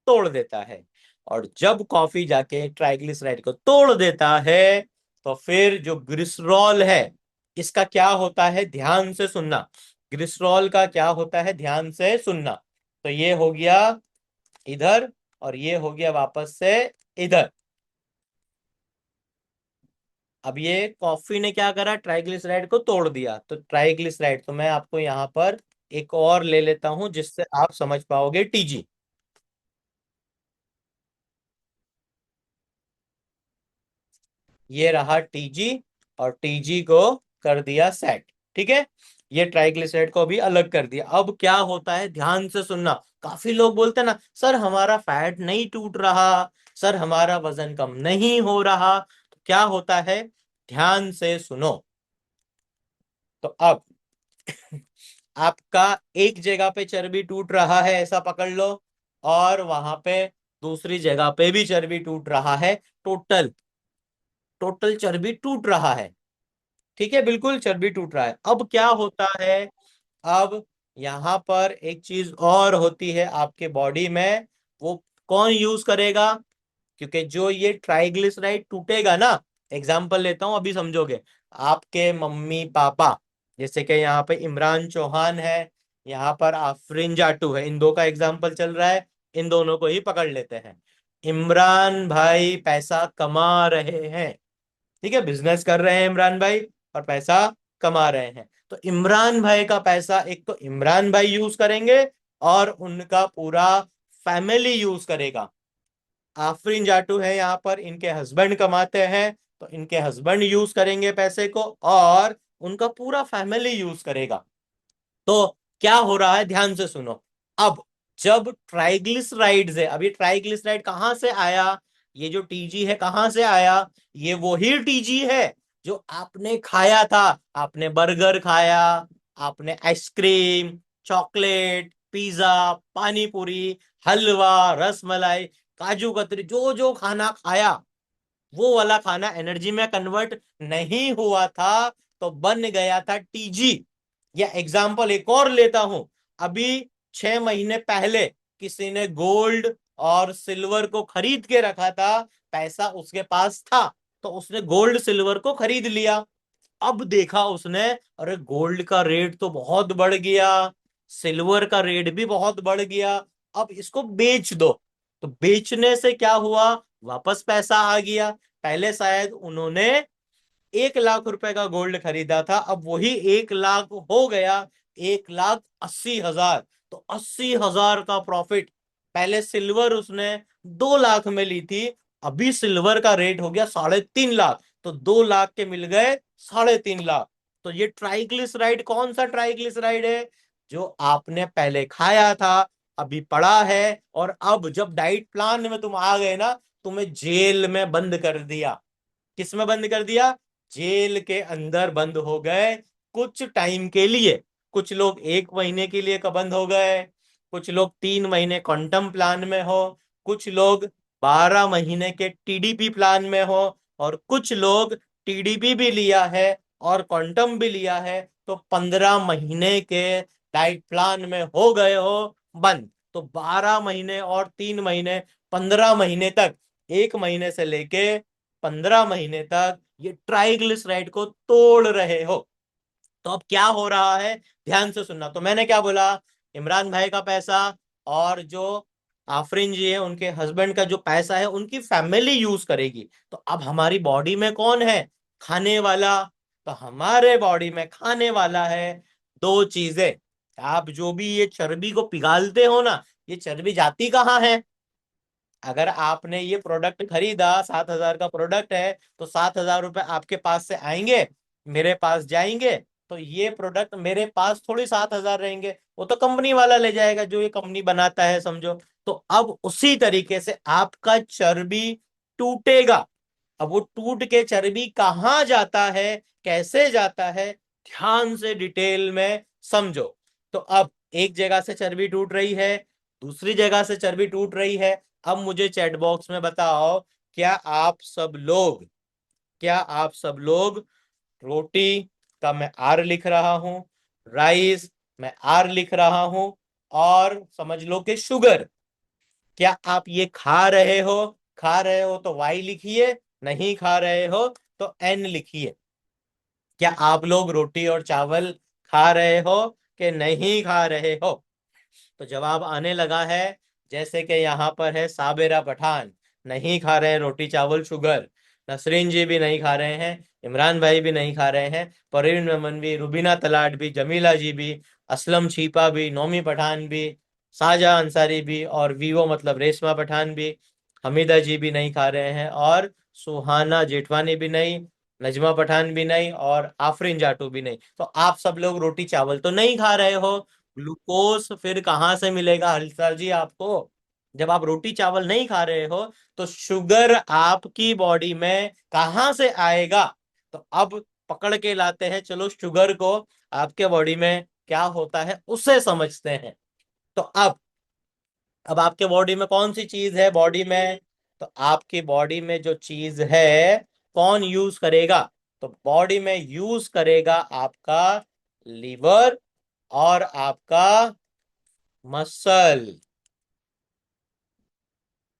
तोड़ देता है। और जब कॉफी जाके ट्राइग्लिसराइड को तोड़ देता है, तो फिर जो ग्लिसरॉल है, इसका क्या होता है? ध्यान से सुनना। ग्लिसरॉल का क्या होता है? ध्यान से सुनना। तो ये हो गया इधर, और ये हो गया वापस से इधर। अब ये कॉफी ने क्या करा? ट्राइग्लिसराइड को तोड़ दिया। तो ट्राइग्लिसराइड, तो मैं आपको यहाँ पर एक और ले लेता हूं जिससे आप समझ पाओगे। टीजी, ये रहा टीजी, और टीजी को कर दिया सेट। ठीक है। ये ट्राइग्लिसराइड को भी अलग कर दिया। अब क्या होता है? ध्यान से सुनना। काफी लोग बोलते हैं ना, सर हमारा फैट नहीं टूट रहा, सर हमारा वजन कम नहीं हो रहा। तो क्या होता है? ध्यान से सुनो। तो अब आपका एक जगह पे चर्बी टूट रहा है, ऐसा पकड़ लो, और वहां पे दूसरी जगह पे भी चर्बी टूट रहा है। टोटल टोटल चर्बी टूट रहा है। ठीक है, बिल्कुल चर्बी टूट रहा है। अब क्या होता है? अब यहां पर एक चीज और होती है आपके बॉडी में, वो कौन यूज करेगा? क्योंकि जो ये ट्राइग्लिसराइड टूटेगा ना, एग्जाम्पल लेता हूं, अभी समझोगे। आपके मम्मी पापा, जैसे कि यहाँ पे इमरान चौहान है, यहाँ पर आफरीन जाटू है, इन दो का एग्जाम्पल चल रहा है, इन दोनों को ही पकड़ लेते हैं। इमरान भाई पैसा कमा रहे हैं, ठीक है, बिजनेस कर रहे हैं इमरान भाई, और पैसा कमा रहे हैं। तो इमरान भाई का पैसा एक तो इमरान भाई यूज करेंगे, और उनका पूरा फैमिली यूज करेगा। आफरीन जाटू है यहाँ पर, इनके हस्बैंड कमाते हैं, तो इनके हस्बैंड यूज करेंगे पैसे को, और उनका पूरा फैमिली यूज करेगा। तो क्या हो रहा है? ध्यान से सुनो। अब जब ट्राइग्लिसराइड्स है, अभी ट्राइग्लिसराइड कहां से आया? ये जो टीजी है कहां से आया? ये वही टीजी है जो आपने खाया था। आपने बर्गर खाया, आपने आइसक्रीम, चॉकलेट, पिज्जा, पानी पूरी, हलवा, रसमलाई, काजू कतरी, जो जो खाना खाया, वो वाला खाना एनर्जी में कन्वर्ट नहीं हुआ था, तो बन गया था टीजी। या एग्जाम्पल एक और लेता हूं। अभी 6 महीने पहले किसी ने गोल्ड और सिल्वर को खरीद के रखा था, पैसा उसके पास था, तो उसने गोल्ड सिल्वर को खरीद लिया। अब देखा उसने, अरे गोल्ड का रेट तो बहुत बढ़ गया, सिल्वर का रेट भी बहुत बढ़ गया, अब इसको बेच दो। तो बेचने से क्या हुआ? वापस पैसा आ गया। पहले शायद उन्होंने 1 लाख रुपए का गोल्ड खरीदा था, अब वही 1 लाख हो गया, 1,80,000। तो 80,000 का प्रॉफिट। पहले सिल्वर उसने 2 लाख में ली थी, अभी सिल्वर का रेट हो गया 3.5 लाख, तो 2 लाख के मिल गए 3.5 लाख। तो ये ट्राइग्लिसराइड कौन सा ट्राइग्लिसराइड है? जो आपने पहले खाया था, अभी पड़ा है, और अब जब डाइट प्लान में तुम आ गए ना, तुम्हें जेल में बंद कर दिया। किस में बंद कर दिया? जेल के अंदर बंद हो गए कुछ टाइम के लिए। कुछ लोग 1 महीने के लिए का बंद हो गए, कुछ लोग 3 महीने क्वांटम प्लान में हो, कुछ लोग 12 महीने के टीडीपी प्लान में हो, और कुछ लोग टीडीपी भी लिया है और क्वांटम भी लिया है, तो 15 महीने के डाइट प्लान में हो गए हो बंद। तो 12 महीने और 3 महीने, 15 महीने तक, 1 महीने से लेके 15 महीने तक ये ट्राइग्लिसराइड को तोड़ रहे हो। तो अब क्या हो रहा है, ध्यान से सुनना। तो मैंने क्या बोला? इमरान भाई का पैसा और जो आफरीन जी है उनके हस्बैंड का जो पैसा है उनकी फैमिली यूज करेगी। तो अब हमारी बॉडी में कौन है? खाने वाला। तो हमारे बॉडी में खाने वाला है 2 चीजें। आप जो भी ये चर्बी को पिघालते हो ना, ये चर्बी जाती कहाँ है? अगर आपने ये प्रोडक्ट खरीदा, 7,000 का प्रोडक्ट है, तो 7,000 रुपए आपके पास से आएंगे, मेरे पास जाएंगे। तो ये प्रोडक्ट मेरे पास थोड़ी 7,000 रहेंगे, वो तो कंपनी वाला ले जाएगा, जो ये कंपनी बनाता है, समझो। तो अब उसी तरीके से आपका चर्बी टूटेगा। अब वो टूट के चर्बी कहाँ जाता है, कैसे जाता है, ध्यान से डिटेल में समझो। तो अब एक जगह से चर्बी टूट रही है, दूसरी जगह से चर्बी टूट रही है। अब मुझे चैट बॉक्स में बताओ, क्या आप सब लोग क्या आप सब लोग रोटी का मैं आर लिख रहा हूं, राइस मैं आर लिख रहा हूं, और समझ लो कि शुगर, क्या आप ये खा रहे हो? खा रहे हो तो वाई लिखिए, नहीं खा रहे हो तो एन लिखिए। क्या आप लोग रोटी और चावल खा रहे हो कि नहीं खा रहे हो? तो जवाब आने लगा है। जैसे कि यहाँ पर है साबिरा पठान, नहीं खा रहे हैं रोटी चावल शुगर। नसरीन जी भी नहीं खा रहे हैं, इमरान भाई भी नहीं खा रहे हैं, परवीन नमन भी, रुबीना तलाट भी, जमीला जी भी, असलम छीपा भी, नौमी पठान भी, साजा अंसारी भी, और वीवो मतलब रेशमा पठान भी, हमीदा जी भी नहीं खा रहे हैं, और सुहाना जेठवानी भी नहीं, नजमा पठान भी नहीं, और आफरीन जाटू भी नहीं। तो आप सब लोग रोटी चावल तो नहीं खा रहे हो। ग्लूकोज फिर कहाँ से मिलेगा हलसर जी आपको? जब आप रोटी चावल नहीं खा रहे हो, तो शुगर आपकी बॉडी में कहाँ से आएगा? तो अब पकड़ के लाते हैं, चलो शुगर को आपके बॉडी में क्या होता है उसे समझते हैं। तो अब आपके बॉडी में कौन सी चीज है बॉडी में? तो आपकी बॉडी में जो चीज है, कौन यूज करेगा? तो बॉडी में यूज करेगा आपका लीवर और आपका मसल।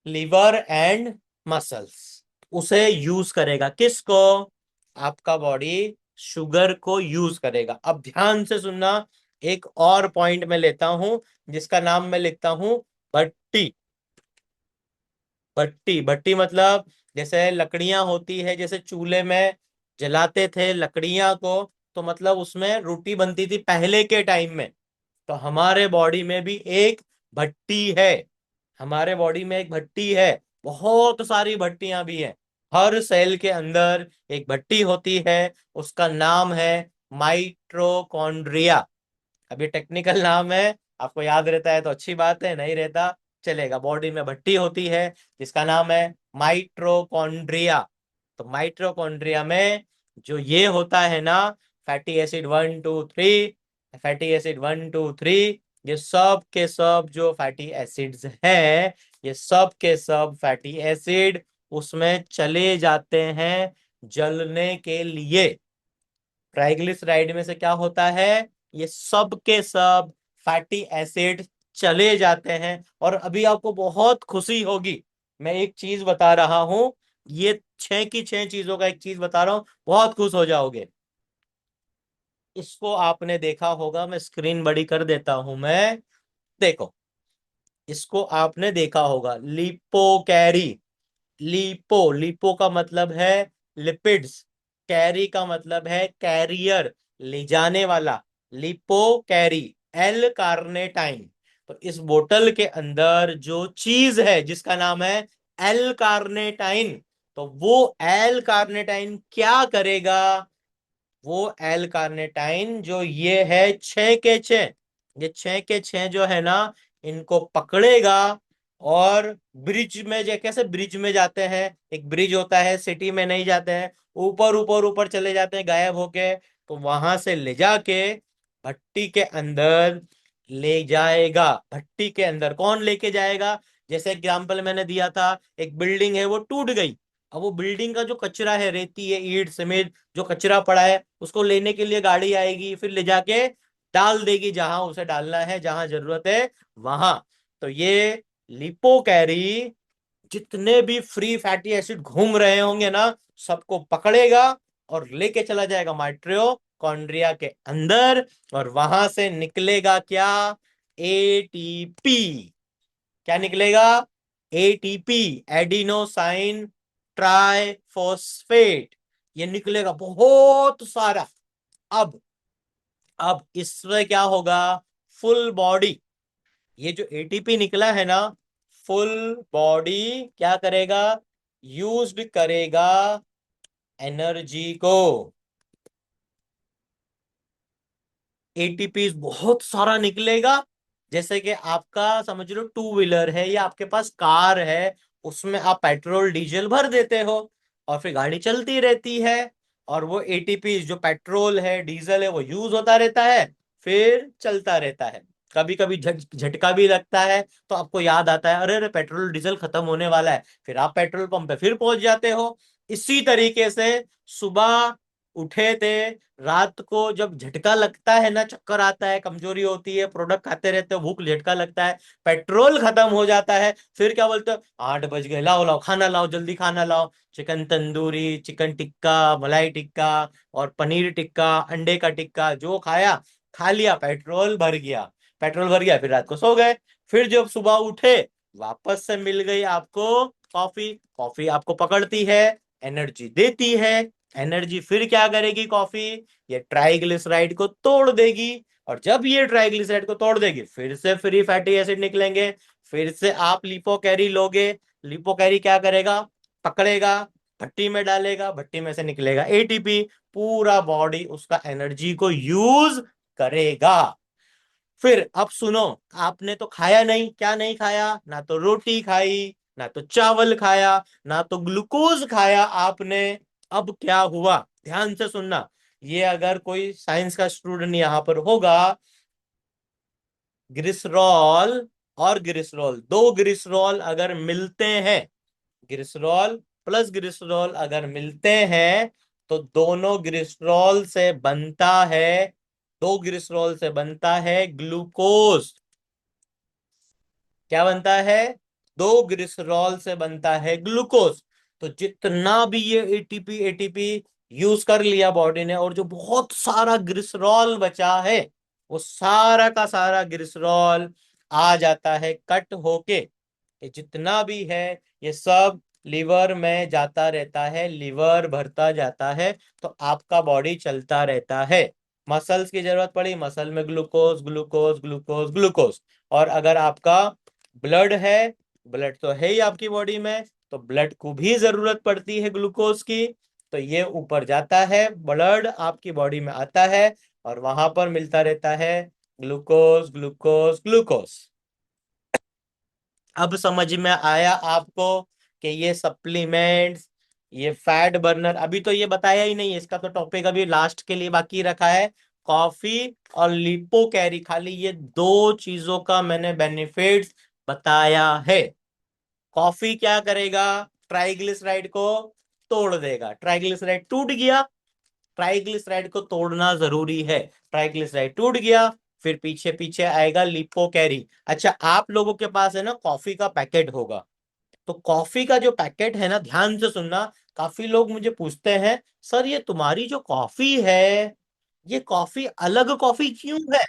लिवर एंड मसल्स उसे यूज करेगा। किसको? आपका बॉडी शुगर को यूज करेगा। अब ध्यान से सुनना, एक और पॉइंट में लेता हूं, जिसका नाम मैं लिखता हूं भट्टी। भट्टी, भट्टी मतलब जैसे लकड़ियां होती है, जैसे चूल्हे में जलाते थे लकड़ियां को, तो मतलब उसमें रोटी बनती थी पहले के टाइम में। तो हमारे बॉडी में भी एक भट्टी है। हमारे बॉडी में एक भट्टी है, बहुत सारी भट्टियां भी हैं। हर सेल के अंदर एक भट्टी होती है, उसका नाम है माइट्रोकॉन्ड्रिया। अभी टेक्निकल नाम है, आपको याद रहता है तो अच्छी बात है, नहीं रहता चलेगा। बॉडी में भट्टी होती है जिसका नाम है माइट्रोकॉन्ड्रिया। तो माइट्रोकॉन्ड्रिया में जो ये होता है ना, फैटी एसिड 1 2 3, फैटी एसिड 1 2 3, ये सब के सब जो फैटी एसिड्स हैं, ये सब के सब फैटी एसिड उसमें चले जाते हैं जलने के लिए। ट्राइग्लिसराइड में से क्या होता है? ये सब के सब फैटी एसिड चले जाते हैं। और अभी आपको बहुत खुशी होगी, मैं एक चीज बता रहा हूं, ये 6 की 6 चीजों का एक चीज बता रहा हूं, बहुत खुश हो जाओगे। इसको आपने देखा होगा, मैं स्क्रीन बड़ी कर देता हूं मैं, देखो। इसको आपने देखा होगा, लिपो कैरी। लिपो, लिपो का मतलब है लिपिड्स, कैरी का मतलब है कैरियर, ले जाने वाला। Lipo carry, L carnitine. तो इस बोतल के अंदर जो चीज है जिसका नाम है एल कार्नेटाइन, तो वो एल कार्निटाइन क्या करेगा? वो एल कार्निटाइन जो ये है 6 के 6, ये 6 के 6 जो है ना, इनको पकड़ेगा और ब्रिज में, कैसे ब्रिज में जाते हैं, एक ब्रिज होता है, सिटी में नहीं जाते हैं, ऊपर ऊपर ऊपर चले जाते हैं गायब होके, तो वहां से ले जाके भट्टी के अंदर ले जाएगा। भट्टी के अंदर कौन लेके जाएगा? जैसे एग्जाम्पल मैंने दिया था, एक बिल्डिंग है वो टूट गई, अब वो बिल्डिंग का जो कचरा है, रेती है, ईंट सीमेंट जो कचरा पड़ा है, उसको लेने के लिए गाड़ी आएगी, फिर ले जाके डाल देगी जहां उसे डालना है, जहां जरूरत है वहां। तो ये लिपो कैरी जितने भी फ्री फैटी एसिड घूम रहे होंगे ना, सबको पकड़ेगा और लेके चला जाएगा माइट्रियोकॉन्ड्रिया के अंदर, और वहां से निकलेगा क्या? एटीपी। क्या निकलेगा? एटीपी, एडिनोसाइन ट्राइफॉस्फेट, ये निकलेगा बहुत सारा। अब अब इसमें क्या होगा? फुल बॉडी, ये जो एटीपी निकला है ना, फुल बॉडी क्या करेगा? यूज्ड करेगा एनर्जी को। एटीपी बहुत सारा निकलेगा। जैसे कि आपका समझ लो टू व्हीलर है या आपके पास कार है, उसमें आप पेट्रोल डीजल भर देते हो और फिर गाड़ी चलती रहती है, और वो एटीपी जो पेट्रोल है डीजल है वो यूज होता रहता है, फिर चलता रहता है। कभी कभी झटका भी लगता है, तो आपको याद आता है, अरे अरे पेट्रोल डीजल खत्म होने वाला है, फिर आप पेट्रोल पंप पे फिर पहुंच जाते हो। इसी तरीके से सुबह उठे थे, रात को जब झटका लगता है ना, चक्कर आता है, कमजोरी होती है, प्रोडक्ट खाते रहते हो, भूख, झटका लगता है, पेट्रोल खत्म हो जाता है, फिर क्या बोलते हो? 8 बज गए, लाओ लाओ खाना लाओ, जल्दी खाना लाओ, चिकन तंदूरी, चिकन टिक्का, मलाई टिक्का और पनीर टिक्का, अंडे का टिक्का, जो खाया खा लिया, पेट्रोल भर गया। पेट्रोल भर गया, फिर रात को सो गए। फिर जब सुबह उठे, वापस से मिल गई आपको कॉफी। कॉफी आपको पकड़ती है, एनर्जी देती है। एनर्जी फिर क्या करेगी कॉफी? ये ट्राइग्लिसराइड को तोड़ देगी, और जब ये ट्राइग्लिसराइड को तोड़ देगी, फिर से फ्री फैटी एसिड निकलेंगे, फिर से आप लिपो कैरी लोगे। लिपो कैरी क्या करेगा? पकड़ेगा, भट्टी में डालेगा, भट्टी में से निकलेगा एटीपी, पूरा बॉडी उसका एनर्जी को यूज करेगा। फिर अब सुनो, आपने तो खाया नहीं, क्या नहीं खाया? ना तो रोटी खाई, ना तो चावल खाया, ना तो ग्लूकोज खाया आपने। अब क्या हुआ? ध्यान से सुनना, ये अगर कोई साइंस का स्टूडेंट यहां पर होगा, ग्लिसरॉल और ग्लिसरॉल, दो ग्लिसरॉल अगर मिलते हैं, ग्लिसरॉल प्लस ग्लिसरॉल अगर मिलते हैं, तो दोनों ग्लिसरॉल से बनता है, दो ग्लिसरॉल से बनता है ग्लूकोज। क्या बनता है? दो ग्लिसरॉल से बनता है ग्लूकोज। तो जितना भी ये एटीपी एटीपी यूज कर लिया बॉडी ने, और जो बहुत सारा ग्लिसरॉल बचा है, वो सारा का सारा ग्लिसरॉल आ जाता है कट होके। ये जितना भी है, ये सब लिवर में जाता रहता है, लिवर भरता जाता है, तो आपका बॉडी चलता रहता है। मसल्स की जरूरत पड़ी, मसल में ग्लूकोज ग्लूकोज ग्लूकोज ग्लूकोज। और अगर आपका ब्लड है, ब्लड तो है ही आपकी बॉडी में, तो ब्लड को भी जरूरत पड़ती है ग्लूकोज की, तो ये ऊपर जाता है, ब्लड आपकी बॉडी में आता है, और वहां पर मिलता रहता है ग्लूकोज ग्लूकोज ग्लूकोज। अब समझ में आया आपको कि ये सप्लीमेंट्स, ये फैट बर्नर, अभी तो ये बताया ही नहीं है, इसका तो टॉपिक अभी लास्ट के लिए बाकी रखा है। कॉफी और लिपो कैरी, खाली ये दो चीजों का मैंने बेनिफिट्स बताया है। कॉफी क्या करेगा? ट्राइग्लिसराइड को तोड़ देगा, ट्राइग्लिसराइड टूट गया, ट्राइग्लिसराइड को तोड़ना जरूरी है, ट्राइग्लिसराइड टूट गया, फिर पीछे पीछे आएगा लिपो कैरी। अच्छा, आप लोगों के पास है ना कॉफी का पैकेट होगा, तो कॉफी का जो पैकेट है ना, ध्यान से सुनना, काफी लोग मुझे पूछते हैं, सर ये तुम्हारी जो कॉफी है, ये कॉफी अलग कॉफी क्यों है?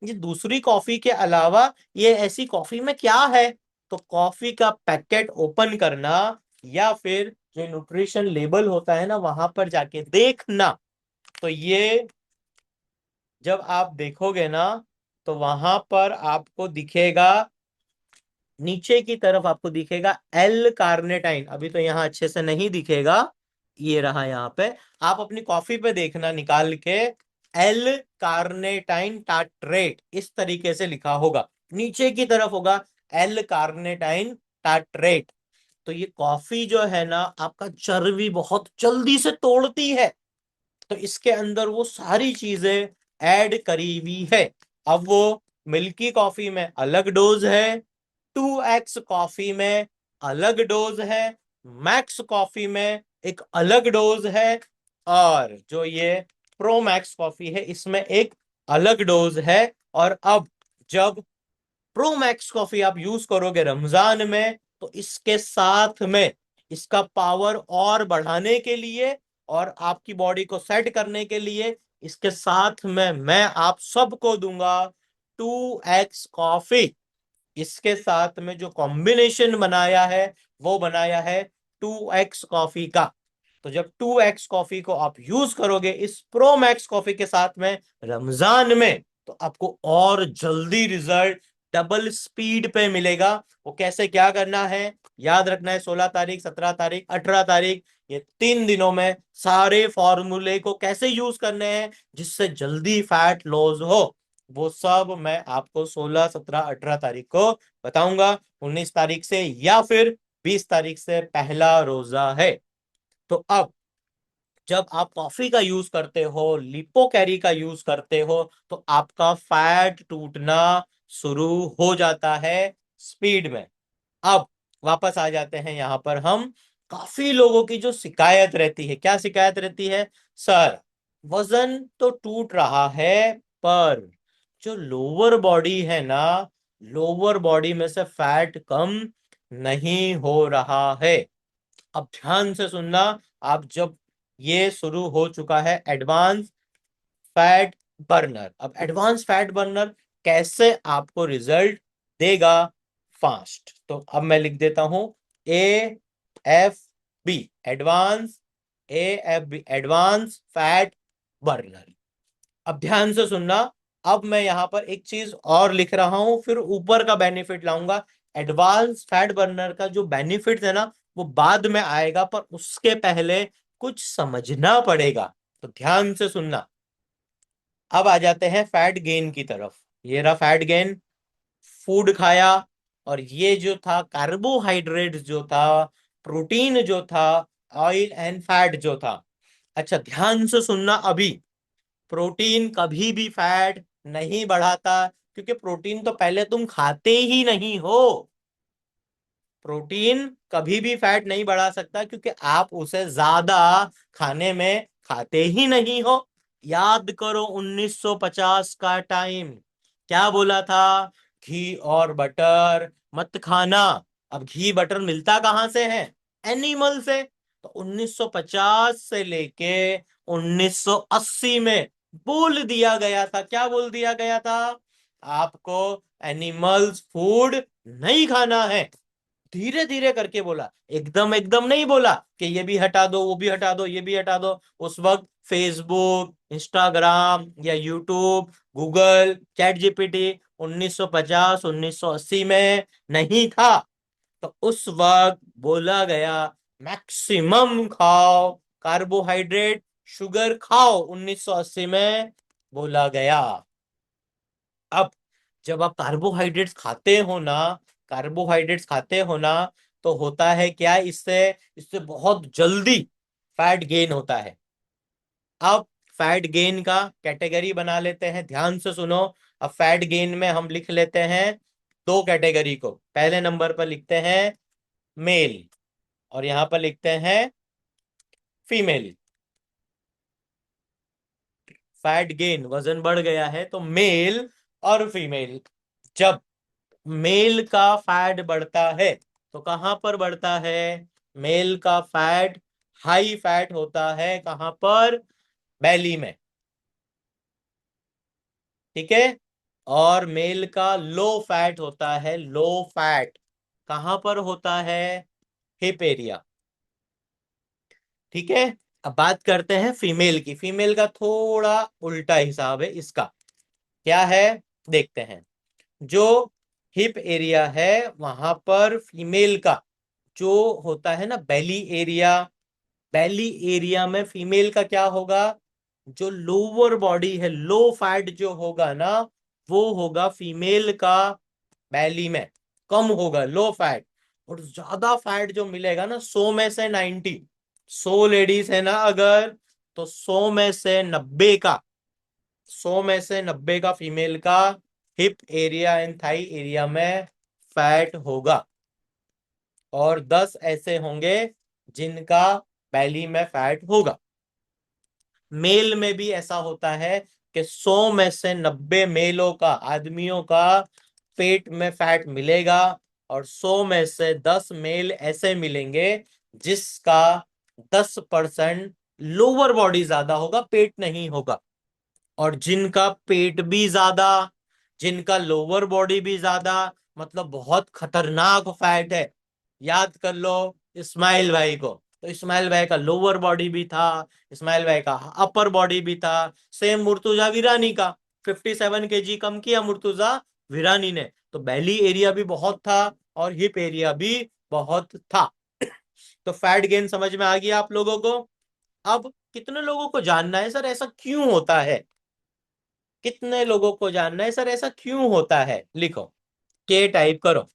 ये दूसरी कॉफी के अलावा ये ऐसी कॉफी में क्या है? तो कॉफी का पैकेट ओपन करना, या फिर जो न्यूट्रिशन लेबल होता है ना, वहां पर जाके देखना। तो ये जब आप देखोगे ना, तो वहां पर आपको दिखेगा नीचे की तरफ आपको दिखेगा एल कार्नेटाइन, अभी तो यहाँ अच्छे से नहीं दिखेगा, ये रहा यहाँ पे, आप अपनी कॉफी पे देखना निकाल के, एल कार्नेटाइन टाट्रेट इस तरीके से लिखा होगा, नीचे की तरफ होगा एल कार्नेटाइन टाट्रेट। तो ये कॉफी जो है ना आपका चर्बी बहुत जल्दी से तोड़ती है, तो इसके अंदर वो सारी चीजें ऐड करी हुई है। अब वो मिल्की कॉफी में अलग डोज है, 2x कॉफी में अलग डोज है, मैक्स कॉफी में एक अलग डोज है, और जो ये प्रो मैक्स कॉफी है इसमें एक अलग डोज है। और अब जब प्रो मैक्स कॉफी आप यूज करोगे रमजान में, तो इसके साथ में इसका पावर और बढ़ाने के लिए और आपकी बॉडी को सेट करने के लिए, इसके साथ में मैं आप सबको दूंगा 2x कॉफी। इसके साथ में जो कॉम्बिनेशन बनाया है वो बनाया है 2x कॉफी का। तो जब 2x कॉफी को आप यूज करोगे इस प्रो मैक्स कॉफी के साथ में रमजान में, तो आपको और जल्दी रिजल्ट डबल स्पीड पे मिलेगा। वो कैसे क्या करना है, याद रखना है, 16 तारीख, 17 तारीख, 18 तारीख, ये 3 दिनों में सारे फॉर्मूले को कैसे यूज करने हैं जिससे जल्दी फैट लॉस हो, वो सब मैं आपको 16, 17, 18 तारीख को बताऊंगा। 19 तारीख से या फिर 20 तारीख से पहला रोजा है। तो अब जब आप कॉफी का यूज करते हो, लिपो कैरी का यूज करते हो, तो आपका फैट टूटना शुरू हो जाता है स्पीड में। अब वापस आ जाते हैं यहां पर हम, काफी लोगों की जो शिकायत रहती है, क्या शिकायत रहती है, सर वजन तो टूट रहा है पर जो लोअर बॉडी है ना, लोअर बॉडी में से फैट कम नहीं हो रहा है। अब ध्यान से सुनना, आप जब ये शुरू हो चुका है एडवांस फैट बर्नर, अब एडवांस फैट बर्नर कैसे आपको रिजल्ट देगा फास्ट, तो अब मैं लिख देता हूं A F B, advance, A F B advance fat burner. अब ध्यान से सुनना, अब मैं यहां पर एक चीज और लिख रहा हूं, फिर ऊपर का बेनिफिट लाऊंगा। एडवांस फैट बर्नर का जो बेनिफिट है ना वो बाद में आएगा, पर उसके पहले कुछ समझना पड़ेगा, तो ध्यान से सुनना। अब आ जाते हैं फैट गेन की तरफ, ये रहा फैट गेन, फूड खाया, और ये जो था कार्बोहाइड्रेट जो था, प्रोटीन जो था, ऑयल एंड फैट जो था। अच्छा ध्यान से सुनना, अभी प्रोटीन कभी भी फैट नहीं बढ़ाता, क्योंकि प्रोटीन तो पहले तुम खाते ही नहीं हो। प्रोटीन कभी भी फैट नहीं बढ़ा सकता क्योंकि आप उसे ज्यादा खाने में खाते ही नहीं हो। याद करो 1950 का टाइम, क्या बोला था, घी और बटर मत खाना। अब घी बटर मिलता कहां से है, एनिमल से। तो 1950 से लेके 1980 में बोल दिया गया था, क्या बोल दिया गया था, आपको एनिमल्स फूड नहीं खाना है। धीरे धीरे करके बोला, एकदम एकदम नहीं बोला कि ये भी हटा दो, वो भी हटा दो, ये भी हटा दो। उस वक्त फेसबुक, इंस्टाग्राम या यूट्यूब, गूगल, चैट जीपीटी 1950 1980 में नहीं था। तो उस वक्त बोला गया मैक्सिमम खाओ कार्बोहाइड्रेट, शुगर खाओ, 1980 में बोला गया। अब जब आप कार्बोहाइड्रेट्स खाते हो ना, कार्बोहाइड्रेट्स खाते हो ना, तो होता है क्या, इससे इससे बहुत जल्दी फैट गेन होता है। अब फैट गेन का कैटेगरी बना लेते हैं, ध्यान से सुनो। अब फैट गेन में हम लिख लेते हैं दो कैटेगरी को, पहले नंबर पर लिखते हैं मेल, और यहां पर लिखते हैं फीमेल। फैट गेन, वजन बढ़ गया है तो मेल और फीमेल। जब मेल का फैट बढ़ता है तो कहां पर बढ़ता है, मेल का फैट हाई फैट होता है कहां पर, बेली में, ठीक है। और मेल का लो फैट होता है, लो फैट कहां पर होता है, हिप एरिया, ठीक है। अब बात करते हैं फीमेल की, फीमेल का थोड़ा उल्टा हिसाब है इसका, क्या है देखते हैं। जो हिप एरिया है, वहां पर फीमेल का जो होता है ना बेली एरिया, बेली एरिया में फीमेल का क्या होगा, जो लोअर बॉडी है, लो फैट जो होगा ना, वो होगा फीमेल का बेली में, कम होगा लो फैट। और ज्यादा फैट जो मिलेगा ना, 100 में से 90, 100 लेडीज है ना अगर, तो 100 में से 90 का फीमेल का hip area and thigh area में फैट होगा, और 10 ऐसे होंगे जिनका बेली में फैट होगा। मेल में भी ऐसा होता है कि 100 में से 90 मेलों का, आदमियों का पेट में फैट मिलेगा, और 100 में से 10 मेल ऐसे मिलेंगे जिसका 10% लोअर बॉडी ज्यादा होगा, पेट नहीं होगा। और जिनका पेट भी ज्यादा, जिनका लोअर बॉडी भी ज्यादा, मतलब बहुत खतरनाक फैट है। याद कर लो इस्माइल भाई को, तो इस्माइल भाई का लोअर बॉडी भी था, इस्माइल भाई का अपर बॉडी भी था। सेम मुर्तुजा वीरानी का, 57 kg कम किया मुर्तुजा वीरानी ने, तो बेली एरिया भी बहुत था और हिप एरिया भी बहुत था। तो फैट गेन समझ में आ गया आप लोगों को। अब कितने लोगों को जानना है सर ऐसा क्यों होता है, कितने लोगों को जानना है सर ऐसा क्यों होता है, लिखो, के टाइप करो।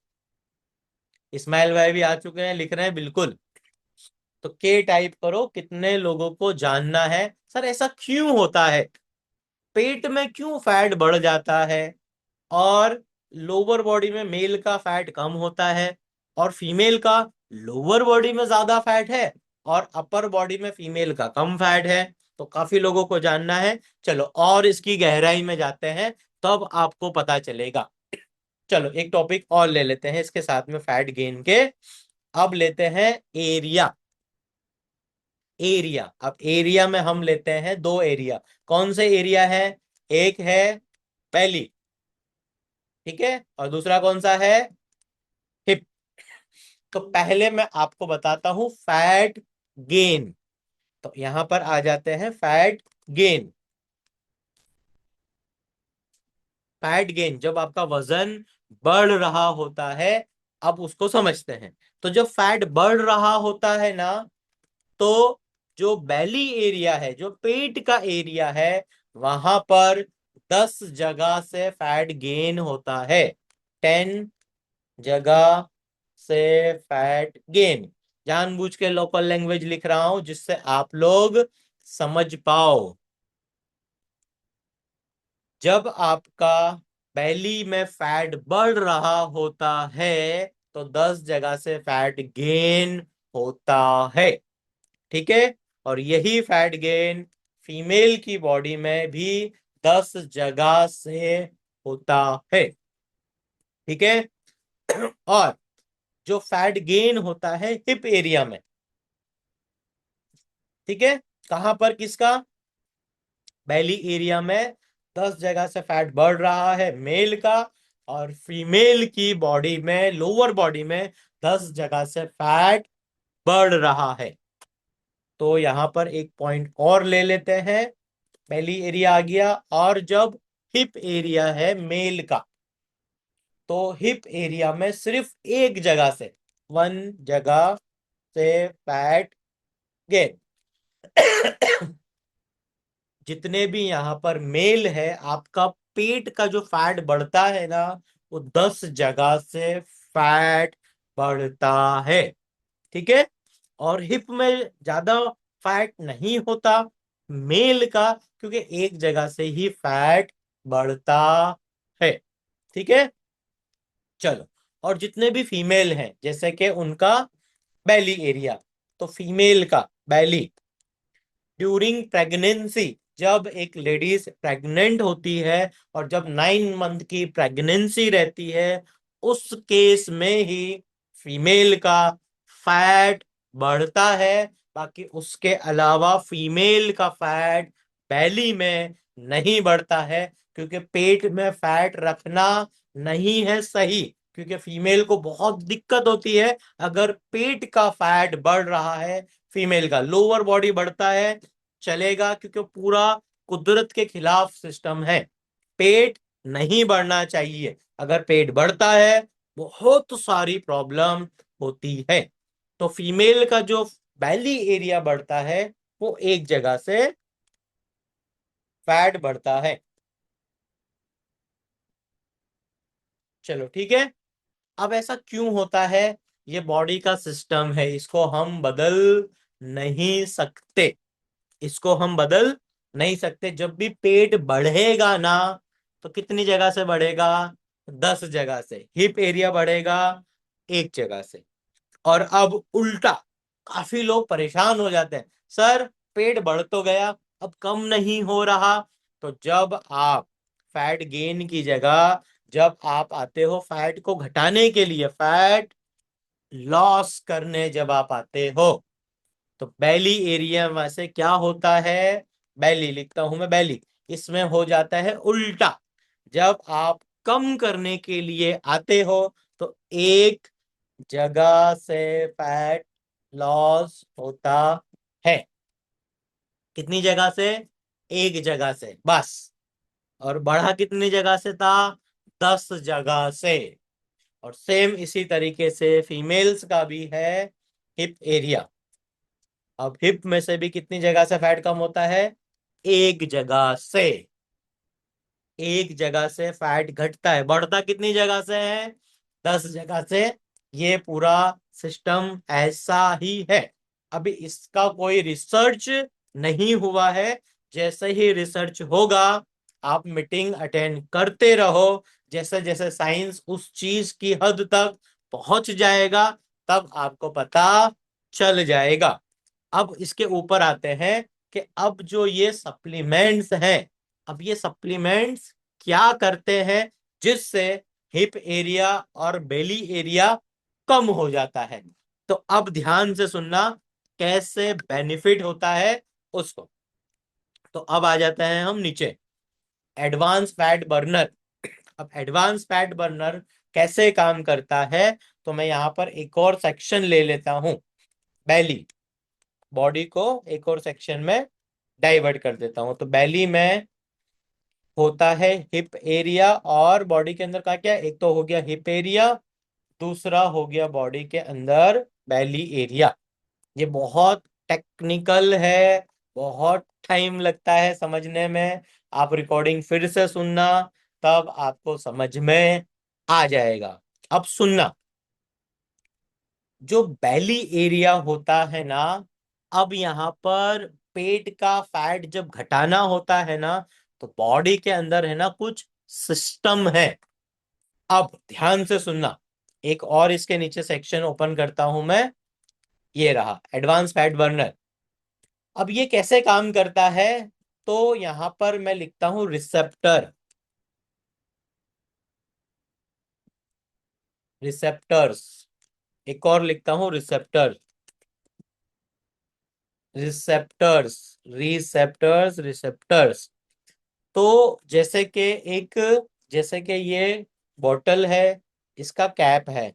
इस्माइल भाई भी आ चुके हैं, लिख रहे हैं बिल्कुल। तो के टाइप करो, कितने लोगों को जानना है सर ऐसा क्यों होता है, पेट में क्यों फैट बढ़ जाता है, और लोअर बॉडी में मेल का फैट कम होता है, और फीमेल का लोअर बॉडी में ज्यादा फैट है, और अपर बॉडी में फीमेल का कम फैट है। तो काफी लोगों को जानना है। चलो और इसकी गहराई में जाते हैं, तब आपको पता चलेगा। चलो एक टॉपिक और ले लेते हैं इसके साथ में फैट गेन के। अब लेते हैं एरिया। एरिया, अब एरिया में हम लेते हैं दो एरिया। कौन से एरिया है, एक है बेली, ठीक है, और दूसरा कौन सा है, हिप। तो पहले मैं आपको बताता हूं फैट गेन। तो यहां पर आ जाते हैं फैट गेन। फैट गेन जब आपका वजन बढ़ रहा होता है, अब उसको समझते हैं। तो जब फैट बढ़ रहा होता है ना, तो जो बेली एरिया है, जो पेट का एरिया है, वहां पर 10 जगह से फैट गेन होता है, 10 जगह से फैट गेन। जानबूझ के लोकल लैंग्वेज लिख रहा हूं जिससे आप लोग समझ पाओ। जब आपका बेली में फैट बढ़ रहा होता है, तो 10 जगह से फैट गेन होता है, ठीक है। और यही फैट गेन फीमेल की बॉडी में भी 10 जगह से होता है, ठीक है। और जो फैट गेन होता है हिप एरिया में, ठीक है, कहां पर, किसका, बेली एरिया में 10 जगह से फैट बढ़ रहा है मेल का, और फीमेल की बॉडी में, लोअर बॉडी में 10 जगह से फैट बढ़ रहा है। तो यहां पर एक पॉइंट और ले लेते हैं। बेली एरिया आ गया, और जब हिप एरिया है मेल का, तो हिप एरिया में सिर्फ एक जगह से, वन जगह से फैट गेन। जितने भी यहां पर मेल है, आपका पेट का जो फैट बढ़ता है ना, वो 10 जगह से फैट बढ़ता है, ठीक है। और हिप में ज्यादा फैट नहीं होता मेल का, क्योंकि एक जगह से ही फैट बढ़ता है, ठीक है। चलो, और जितने भी फीमेल हैं, जैसे कि उनका बेली एरिया, तो फीमेल का बेली ड्यूरिंग प्रेगनेंसी, जब एक लेडीज प्रेग्नेंट होती है और जब 9 मंथ की प्रेगनेंसी रहती है, उस केस में ही फीमेल का फैट बढ़ता है। बाकी उसके अलावा फीमेल का फैट बेली में नहीं बढ़ता है, क्योंकि पेट में फैट रखना नहीं है सही, क्योंकि फीमेल को बहुत दिक्कत होती है अगर पेट का फैट बढ़ रहा है। फीमेल का लोअर बॉडी बढ़ता है चलेगा, क्योंकि पूरा कुदरत के खिलाफ सिस्टम है, पेट नहीं बढ़ना चाहिए। अगर पेट बढ़ता है बहुत सारी प्रॉब्लम होती है। तो फीमेल का जो बैली एरिया बढ़ता है वो एक जगह से फैट बढ़ता है। चलो ठीक है। अब ऐसा क्यों होता है? ये बॉडी का सिस्टम है, इसको हम बदल नहीं सकते। इसको हम बदल नहीं सकते। जब भी पेट बढ़ेगा ना तो कितनी जगह से बढ़ेगा? 10 जगह से। हिप एरिया बढ़ेगा एक जगह से। और अब उल्टा, काफी लोग परेशान हो जाते हैं, सर पेट बढ़ तो गया अब कम नहीं हो रहा। तो जब आप फैट गेन की जगह जब आप आते हो फैट को घटाने के लिए, फैट लॉस करने जब आप आते हो, तो बैली एरिया में से क्या होता है? बैली लिखता हूं मैं, बैली। इसमें हो जाता है उल्टा। जब आप कम करने के लिए आते हो तो एक जगह से फैट लॉस होता है। कितनी जगह से? एक जगह से बस। और बढ़ा कितनी जगह से था? 10 जगह से। और सेम इसी तरीके से फीमेल्स का भी है हिप एरिया। अब हिप में से भी कितनी जगह से फैट कम होता है? एक जगह से। एक जगह से फैट घटता है। बढ़ता कितनी जगह से है? 10 जगह से। ये पूरा सिस्टम ऐसा ही है। अभी इसका कोई रिसर्च नहीं हुआ है। जैसे ही रिसर्च होगा आप मीटिंग अटेंड करते रहो। जैसे जैसे साइंस उस चीज की हद तक पहुंच जाएगा तब आपको पता चल जाएगा। अब इसके ऊपर आते हैं कि अब जो ये सप्लीमेंट्स हैं, अब ये सप्लीमेंट्स क्या करते हैं जिससे हिप एरिया और बेली एरिया कम हो जाता है। तो अब ध्यान से सुनना कैसे बेनिफिट होता है उसको। तो अब आ जाते हैं हम नीचे, एडवांस फैट बर्नर। अब एडवांस फैट बर्नर कैसे काम करता है? तो मैं यहां पर एक और सेक्शन ले लेता हूं, बेली। बॉडी को एक और सेक्शन में डाइवर्ट कर देता हूं। तो बेली में होता है हिप एरिया, और बॉडी के अंदर का क्या, एक तो हो गया हिप एरिया, दूसरा हो गया बॉडी के अंदर बेली एरिया। ये बहुत टेक्निकल है, बहुत टाइम लगता है समझने में। आप रिकॉर्डिंग फिर से सुनना, तब आपको समझ में आ जाएगा। अब सुनना, जो बेली एरिया होता है ना, अब यहाँ पर पेट का फैट जब घटाना होता है ना, तो बॉडी के अंदर है ना कुछ सिस्टम है। अब ध्यान से सुनना, एक और इसके नीचे सेक्शन ओपन करता हूं मैं। ये रहा एडवांस फैट बर्नर। अब ये कैसे काम करता है? तो यहां पर मैं लिखता हूं रिसेप्टर, रिसेप्टर्स। एक और लिखता हूं रिसेप्टर, रिसेप्टर्स, रिसेप्टर्स, रिसेप्टर्स। तो जैसे कि एक, जैसे कि ये बॉटल है, इसका कैप है।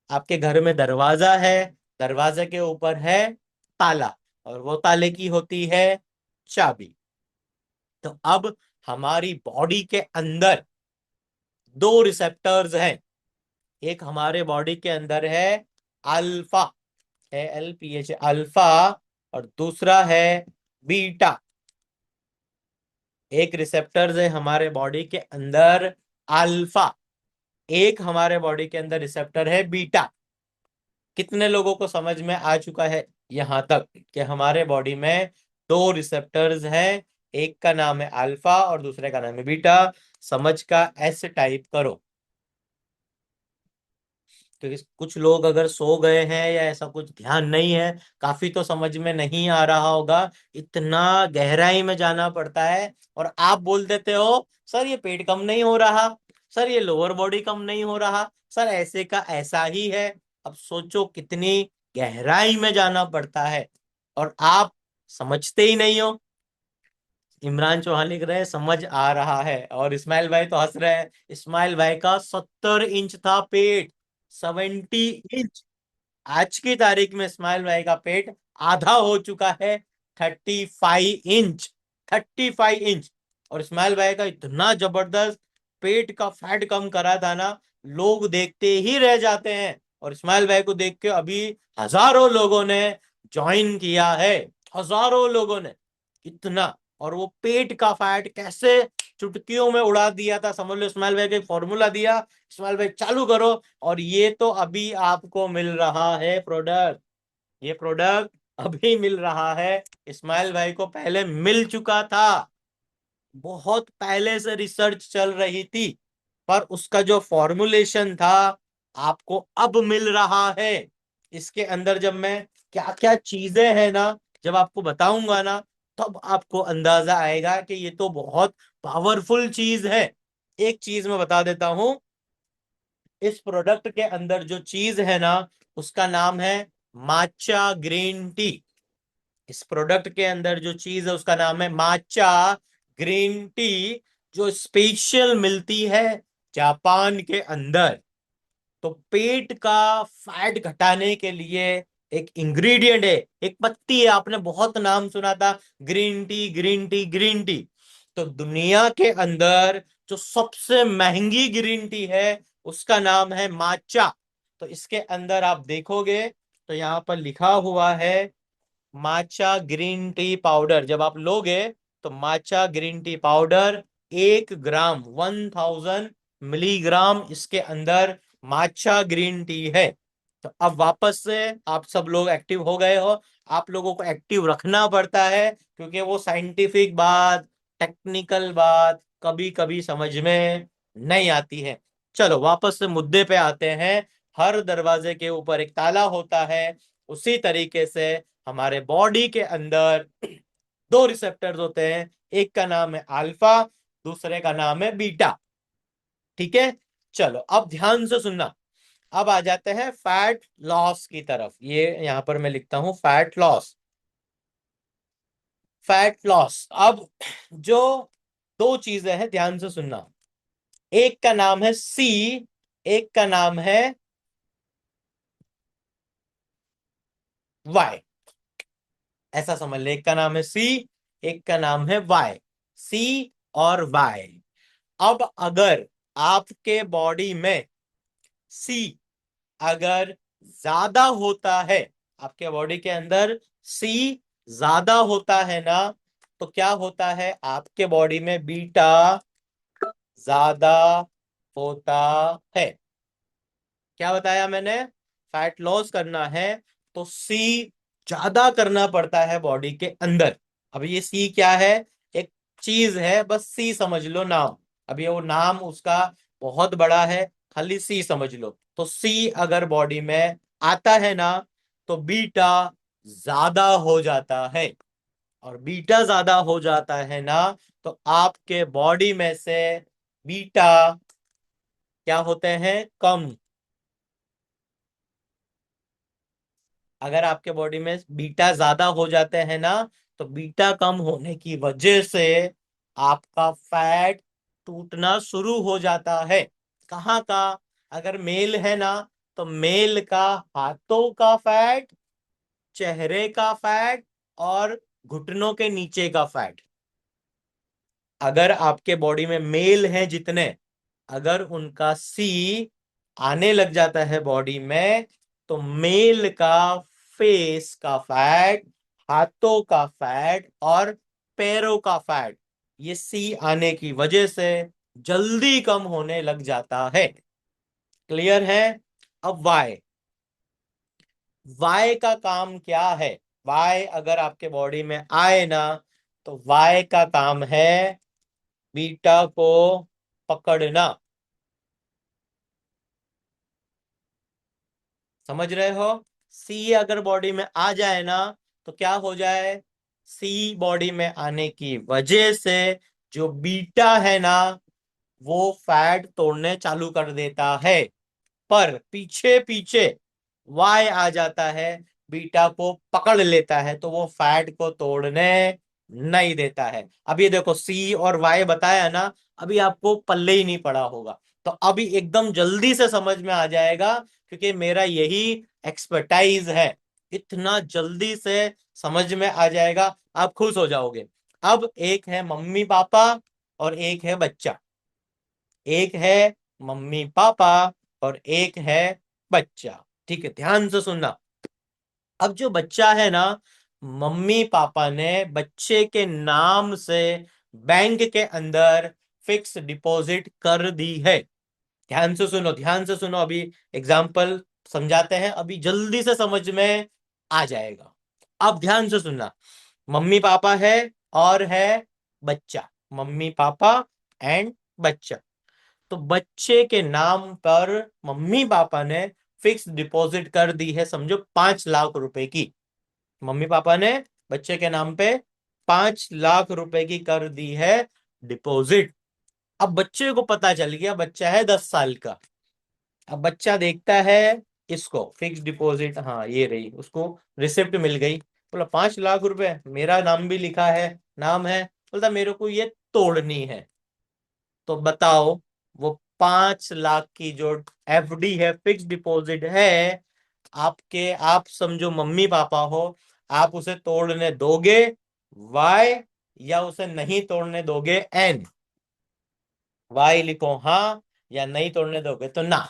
आपके घर में दरवाजा है, दरवाजे के ऊपर है ताला, और वो ताले की होती है चाबी। तो अब हमारी बॉडी के अंदर दो रिसेप्टर्स हैं। एक हमारे बॉडी के अंदर है अल्फा, ALPH, अल्फा। और दूसरा है बीटा। एक रिसेप्टर्स है हमारे बॉडी के अंदर अल्फा, एक हमारे बॉडी के अंदर रिसेप्टर है बीटा। कितने लोगों को समझ में आ चुका है यहां तक कि हमारे बॉडी में दो रिसेप्टर्स हैं? एक का नाम है अल्फा और दूसरे का नाम है बीटा। समझ का एस टाइप करो। तो कुछ लोग अगर सो गए हैं या ऐसा कुछ ध्यान नहीं है, काफी तो समझ में नहीं आ रहा होगा, इतना गहराई में जाना पड़ता है। और आप बोल देते हो सर ये पेट कम नहीं हो रहा, सर ये लोअर बॉडी कम नहीं हो रहा, सर ऐसे का ऐसा ही है। अब सोचो कितनी गहराई में जाना पड़ता है, और आप समझते ही नहीं हो। इमरान चौहान लिख रहे हैं समझ आ रहा है, और इस्माइल भाई तो हंस रहे हैं। इस्माइल भाई का 70 इंच था पेट, 70 इंच। आज की तारीख में इस्माइल भाई का पेट आधा हो चुका है, 35 इंच, 35 इंच। और इस्माइल भाई का इतना जबरदस्त पेट का फैट कम करा था ना, लोग देखते ही रह जाते हैं। और इस्माइल भाई को देख के अभी हजारों लोगों ने ज्वाइन किया है, हजारों लोगों ने, इतना। और वो पेट का फैट कैसे चुटकियों में उड़ा दिया था, समझ लो। इस्माइल भाई का फॉर्मूला दिया, इस्माइल भाई चालू करो, और ये तो अभी आपको मिल रहा है प्रोडक्ट, ये प्रोडक्ट अभी मिल रहा है। इस्माइल भाई को पहले मिल चुका था, बहुत पहले से रिसर्च चल रही थी, पर उसका जो फॉर्मुलेशन था आपको अब मिल रहा है। इसके अंदर जब मैं क्या क्या चीजें हैं ना, जब आपको बताऊंगा ना, तब आपको अंदाजा आएगा कि ये तो बहुत पावरफुल चीज है। एक चीज मैं बता देता हूं, इस प्रोडक्ट के अंदर जो चीज है ना, उसका नाम है माचा ग्रीन टी। इस प्रोडक्ट के अंदर जो चीज है उसका नाम है माचा ग्रीन टी, जो स्पेशल मिलती है जापान के अंदर। तो पेट का फैट घटाने के लिए एक इंग्रेडिएंट है, एक पत्ती है, आपने बहुत नाम सुना था, green tea green tea green tea. तो दुनिया के अंदर जो सबसे महंगी ग्रीन टी है उसका नाम है माचा। तो इसके अंदर आप देखोगे तो यहाँ पर लिखा हुआ है माचा ग्रीन टी पाउडर। जब आप लोगे तो माचा ग्रीन टी पाउडर 1 ग्राम, 1000 मिलीग्राम इसके अंदर माचा ग्रीन टी है। तो अब वापस से आप सब लोग एक्टिव हो गए हो। आप लोगों को एक्टिव रखना पड़ता है, क्योंकि वो साइंटिफिक बात, टेक्निकल बात कभी कभी समझ में नहीं आती है। चलो वापस से मुद्दे पे आते हैं। हर दरवाजे के ऊपर एक ताला होता है, उसी तरीके से हमारे बॉडी के अंदर दो रिसेप्टर्स होते हैं, एक का नाम है अल्फा, दूसरे का नाम है बीटा। ठीक है, चलो अब ध्यान से सुनना। अब आ जाते हैं फैट लॉस की तरफ। ये यहां पर मैं लिखता हूं फैट लॉस, फैट लॉस। अब जो दो चीजें हैं ध्यान से सुनना, एक का नाम है सी, एक का नाम है वाई। ऐसा समझ ले, एक का नाम है सी, एक का नाम है वाई, सी और वाई। अब अगर आपके बॉडी में सी अगर ज्यादा होता है, आपके बॉडी के अंदर सी ज्यादा होता है ना, तो क्या होता है, आपके बॉडी में बीटा ज्यादा होता है। क्या बताया मैंने, फैट लॉस करना है तो सी ज्यादा करना पड़ता है बॉडी के अंदर। अब ये सी क्या है, एक चीज है, बस सी समझ लो नाम। अब ये वो नाम उसका बहुत बड़ा है, खाली सी समझ लो। तो सी अगर बॉडी में आता है ना, तो बीटा ज्यादा हो जाता है। और बीटा ज्यादा हो जाता है ना, तो आपके बॉडी में से बीटा क्या होते हैं, कम। अगर आपके बॉडी में बीटा ज्यादा हो जाते हैं ना, तो बीटा कम होने की वजह से आपका फैट टूटना शुरू हो जाता है। कहाँ का, अगर मेल है ना, तो मेल का हाथों का फैट, चेहरे का फैट और घुटनों के नीचे का फैट। अगर आपके बॉडी में मेल हैं जितने, अगर उनका सी आने लग जाता है बॉडी में, तो मेल का फेस का फैट, हाथों का फैट और पैरों का फैट, ये सी आने की वजह से जल्दी कम होने लग जाता है। क्लियर है। अब वाई, वाई का काम क्या है, वाई अगर आपके बॉडी में आए ना, तो वाई का काम है बीटा को पकड़ना। समझ रहे हो, सी अगर बॉडी में आ जाए ना, तो क्या हो जाए, सी बॉडी में आने की वजह से जो बीटा है ना, वो फैट तोड़ने चालू कर देता है। पर पीछे पीछे वाई आ जाता है, बीटा को पकड़ लेता है, तो वो फैट को तोड़ने नहीं देता है। अब ये देखो सी और वाई बताया ना, अभी आपको पल्ले ही नहीं पड़ा होगा, तो अभी एकदम जल्दी से समझ में आ जाएगा, क्योंकि मेरा यही एक्सपर्टाइज है। इतना जल्दी से समझ में आ जाएगा, आप खुश हो जाओगे। अब एक है मम्मी पापा और एक है बच्चा। एक है मम्मी पापा और एक है बच्चा। ठीक है, ध्यान से सुनना। अब जो बच्चा है ना, मम्मी पापा ने बच्चे के नाम से बैंक के अंदर फिक्स डिपॉजिट कर दी है। ध्यान से सुनो, ध्यान से सुनो, अभी एग्जाम्पल समझाते हैं, अभी जल्दी से समझ में आ जाएगा। अब ध्यान से सुनना। मम्मी पापा है और है बच्चा, मम्मी पापा एंड बच्चा। तो बच्चे के नाम पर मम्मी पापा ने फिक्स डिपॉजिट कर दी है, समझो 5 लाख रुपए की। मम्मी पापा ने बच्चे के नाम पे 5 लाख रुपए की कर दी है डिपॉजिट। अब बच्चे को पता चल गया, बच्चा है 10 साल का। अब बच्चा देखता है इसको फिक्स डिपॉजिट, हाँ ये रही, उसको रिसिप्ट मिल गई। बोला 5 लाख रुपए, मेरा नाम भी लिखा है, नाम है। बोलता मेरे को ये तोड़नी है। तो बताओ, वो 5 लाख की जो एफडी है, फिक्स डिपॉजिट है, आपके, आप समझो मम्मी पापा हो, आप उसे तोड़ने दोगे वाई, या उसे नहीं तोड़ने दोगे एन? वाई लिखो हाँ, या नहीं तोड़ने दोगे तो ना।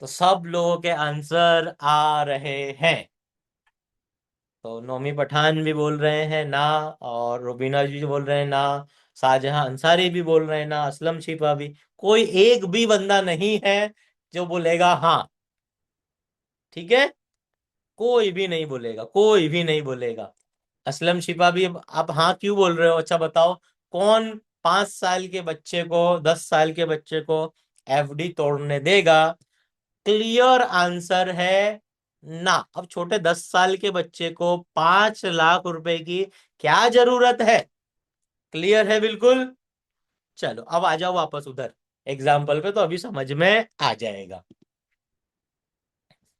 तो सब लोगों के आंसर आ रहे हैं। तो नोमी पठान भी बोल रहे हैं ना, और रुबीना जी बोल रहे हैं ना, शाहजहां अंसारी भी बोल रहे हैं ना, असलम शिफा भी। कोई एक भी बंदा नहीं है जो बोलेगा हाँ। ठीक है, कोई भी नहीं बोलेगा, कोई भी नहीं बोलेगा। असलम शिफा भी, अब आप हाँ क्यों बोल रहे हो? अच्छा बताओ, कौन 5 साल के बच्चे को, 10 साल के बच्चे को एफडी तोड़ने देगा? क्लियर आंसर है ना। अब छोटे 10 साल के बच्चे को 5 लाख रुपए की क्या जरूरत है? क्लियर है बिल्कुल। चलो अब आ जाओ वापस उधर एग्जाम्पल पे, तो अभी समझ में आ जाएगा।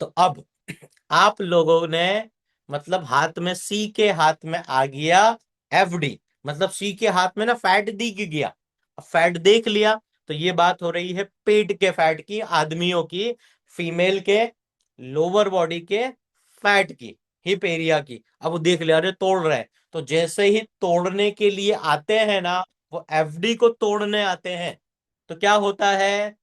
तो अब आप लोगों ने, मतलब हाथ में, सी के हाथ में आ गया एफडी, मतलब सी के हाथ में ना फैट दिख गया। अब फैट देख लिया, तो ये बात हो रही है पेट के फैट की, आदमियों की, फीमेल के लोअर बॉडी के फैट की, हिप एरिया की। अब वो देख लिया, अरे तोड़ रहे हैं। तो जैसे ही तोड़ने के लिए आते हैं ना, वो एफडी को तोड़ने आते हैं, तो क्या होता है?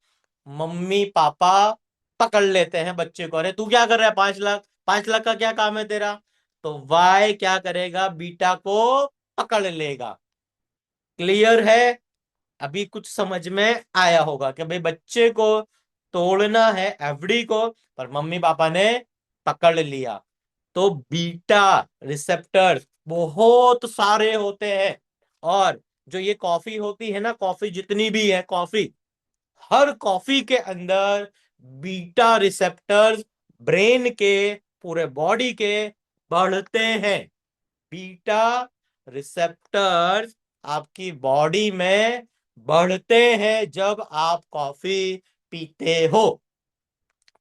मम्मी पापा पकड़ लेते हैं बच्चे को, अरे तू क्या कर रहा है, 5 लाख, 5 लाख का क्या काम है तेरा? तो वाई क्या करेगा? बीटा को पकड़ लेगा। क्लियर है? अभी कुछ समझ में आया होगा कि भाई बच्चे को तोड़ना है एफडी को, पर मम्मी पापा ने पकड़ लिया। तो बीटा रिसेप्टर्स बहुत सारे होते हैं। और जो ये कॉफी होती है ना, कॉफी जितनी भी है कॉफी, हर कॉफी के अंदर बीटा रिसेप्टर्स ब्रेन के, पूरे बॉडी के बढ़ते हैं। बीटा रिसेप्टर्स आपकी बॉडी में बढ़ते हैं जब आप कॉफी पीते हो।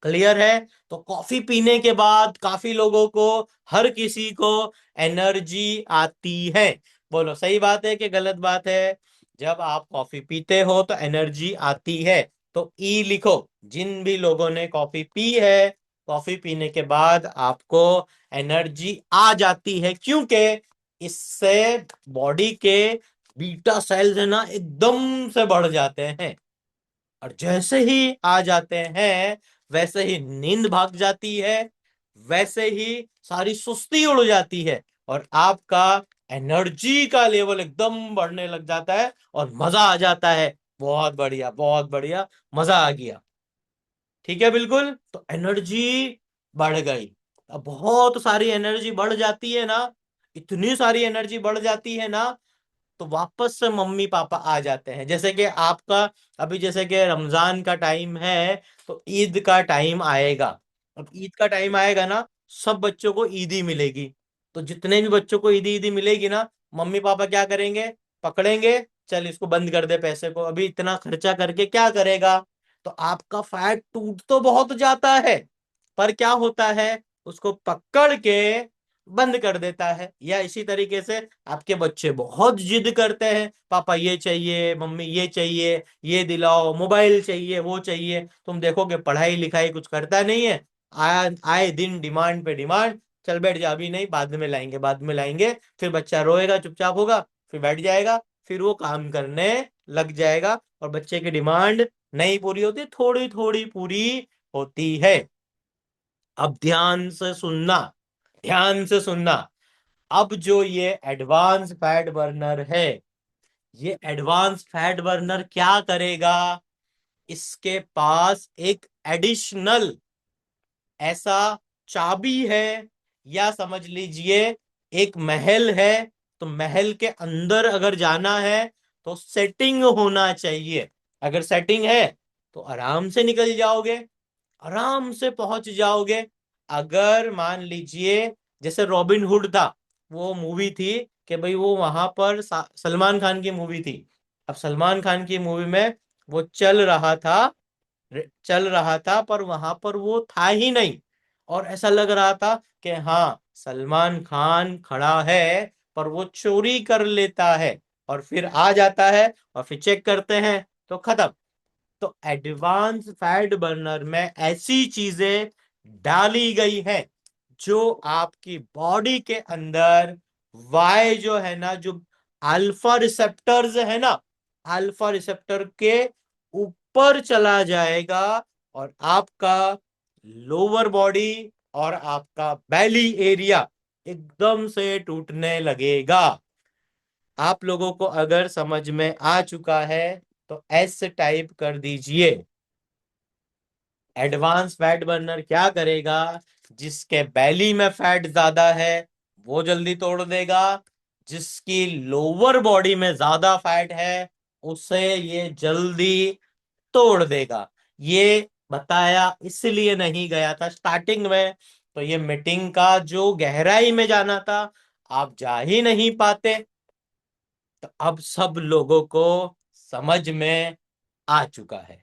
क्लियर है? तो कॉफी पीने के बाद काफी लोगों को, हर किसी को एनर्जी आती है। बोलो सही बात है कि गलत बात है? जब आप कॉफी पीते हो तो एनर्जी आती है। तो ई लिखो, जिन भी लोगों ने कॉफी पी है, कॉफी पीने के बाद आपको एनर्जी आ जाती है, क्योंकि इससे बॉडी के बीटा सेल्स है ना एकदम से बढ़ जाते हैं। और जैसे ही आ जाते हैं, वैसे ही नींद भाग जाती है, वैसे ही सारी सुस्ती उड़ जाती है, और आपका एनर्जी का लेवल एकदम बढ़ने लग जाता है, और मजा आ जाता है। बहुत बढ़िया, बहुत बढ़िया, मजा आ गया। ठीक है, बिल्कुल। तो एनर्जी बढ़ गई। अब बहुत सारी एनर्जी बढ़ जाती है ना, इतनी सारी एनर्जी बढ़ जाती है ना, तो वापस से मम्मी पापा आ जाते हैं। जैसे कि आपका, अभी जैसे कि रमजान का टाइम है, तो ईद का टाइम आएगा। अब ईद का टाइम आएगा ना, सब बच्चों को ईदी मिलेगी। तो जितने भी बच्चों को ईदी ईदी मिलेगी ना, मम्मी पापा क्या करेंगे? पकड़ेंगे, चल इसको बंद कर दे, पैसे को अभी इतना खर्चा करके क्या करेगा? तो आपका फैट टूट तो बहुत जाता है, पर क्या होता है? उसको पकड़ के बंद कर देता है। या इसी तरीके से आपके बच्चे बहुत जिद करते हैं, पापा ये चाहिए, मम्मी ये चाहिए, ये दिलाओ, मोबाइल चाहिए, वो चाहिए। तुम देखोगे पढ़ाई लिखाई कुछ करता नहीं है, आए आए दिन डिमांड पे डिमांड। चल बैठ जा, अभी नहीं, बाद में लाएंगे, बाद में लाएंगे। फिर बच्चा रोएगा, चुपचाप होगा, फिर बैठ जाएगा, फिर वो काम करने लग जाएगा और बच्चे की डिमांड नहीं पूरी होती, थोड़ी थोड़ी पूरी होती है। अब ध्यान से सुनना, ध्यान से सुनना। अब जो ये एडवांस फैट बर्नर है, ये एडवांस फैट बर्नर क्या करेगा? इसके पास एक एडिशनल ऐसा चाबी है, या समझ लीजिए एक महल है। तो महल के अंदर अगर जाना है तो सेटिंग होना चाहिए। अगर सेटिंग है तो आराम से निकल जाओगे, आराम से पहुंच जाओगे। अगर मान लीजिए जैसे रॉबिन हुड था, वो मूवी थी कि भाई वो वहां पर सलमान खान की मूवी थी। अब सलमान खान की मूवी में वो चल रहा था पर वहां पर वो था ही नहीं, और ऐसा लग रहा था कि हाँ सलमान खान खड़ा है, पर वो चोरी कर लेता है और फिर आ जाता है और फिर चेक करते हैं तो खत्म। तो एडवांस फैट बर्नर में ऐसी चीजें डाली गई है जो आपकी बॉडी के अंदर वाई जो है ना, जो अल्फा रिसेप्टर्स है ना, अल्फा रिसेप्टर के ऊपर चला जाएगा और आपका लोअर बॉडी और आपका बेली एरिया एकदम से टूटने लगेगा। आप लोगों को अगर समझ में आ चुका है तो एस टाइप कर दीजिए। एडवांस फैट बर्नर क्या करेगा? जिसके बैली में फैट ज्यादा है वो जल्दी तोड़ देगा, जिसकी लोअर बॉडी में ज्यादा फैट है उसे ये जल्दी तोड़ देगा। ये बताया इसलिए नहीं गया था स्टार्टिंग में, तो ये मीटिंग का जो गहराई में जाना था आप जा ही नहीं पाते। तो अब सब लोगों को समझ में आ चुका है।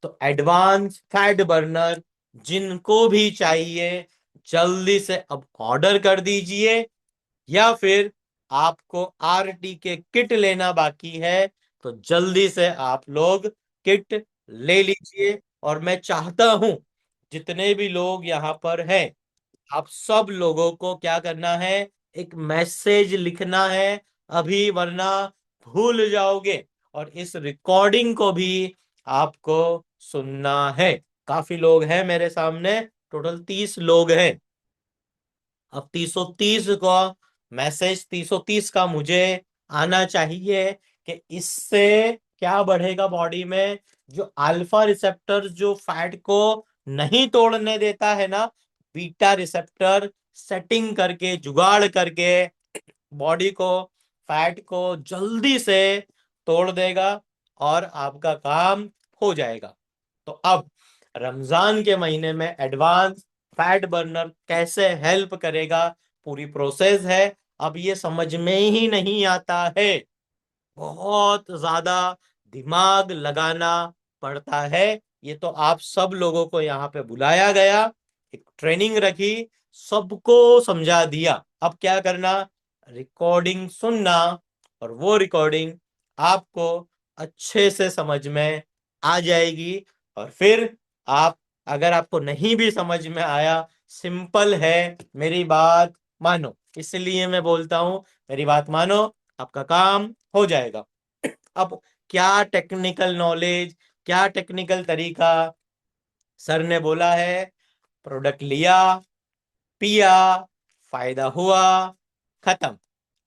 तो एडवांस फैट बर्नर जिनको भी चाहिए जल्दी से अब ऑर्डर कर दीजिए, या फिर आपको आरटी के किट लेना बाकी है तो जल्दी से आप लोग किट ले लीजिए। और मैं चाहता हूं जितने भी लोग यहाँ पर हैं, आप सब लोगों को क्या करना है, एक मैसेज लिखना है अभी, वरना भूल जाओगे। और इस रिकॉर्डिंग को भी आपको सुनना है। काफी लोग हैं मेरे सामने, टोटल 30 लोग हैं। अब 330 का मैसेज, 330 का मुझे आना चाहिए कि इससे क्या बढ़ेगा बॉडी में। जो अल्फा रिसेप्टर जो फैट को नहीं तोड़ने देता है ना, बीटा रिसेप्टर सेटिंग करके जुगाड़ करके बॉडी को, फैट को जल्दी से तोड़ देगा और आपका काम हो जाएगा। तो अब रमजान के महीने में एडवांस फैट बर्नर कैसे हेल्प करेगा, पूरी प्रोसेस है। अब ये समझ में ही नहीं आता है, बहुत ज्यादा दिमाग लगाना पड़ता है। ये तो आप सब लोगों को यहाँ पे बुलाया गया, एक ट्रेनिंग रखी, सबको समझा दिया। अब क्या करना, रिकॉर्डिंग सुनना, और वो रिकॉर्डिंग आपको अच्छे से समझ में आ जाएगी। और फिर आप, अगर आपको नहीं भी समझ में आया, सिंपल है, मेरी बात मानो, इसलिए मैं बोलता हूं मेरी बात मानो, आपका काम हो जाएगा। अब क्या टेक्निकल नॉलेज, क्या टेक्निकल तरीका, सर ने बोला है, प्रोडक्ट लिया, पिया, फायदा हुआ, खत्म।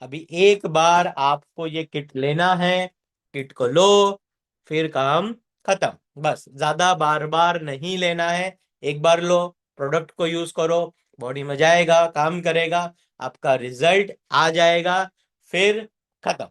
अभी एक बार आपको ये किट लेना है, किट को लो, फिर काम खत्म। बस ज्यादा बार बार नहीं लेना है, एक बार लो, प्रोडक्ट को यूज करो, बॉडी में जाएगा, काम करेगा, आपका रिजल्ट आ जाएगा, फिर खत्म।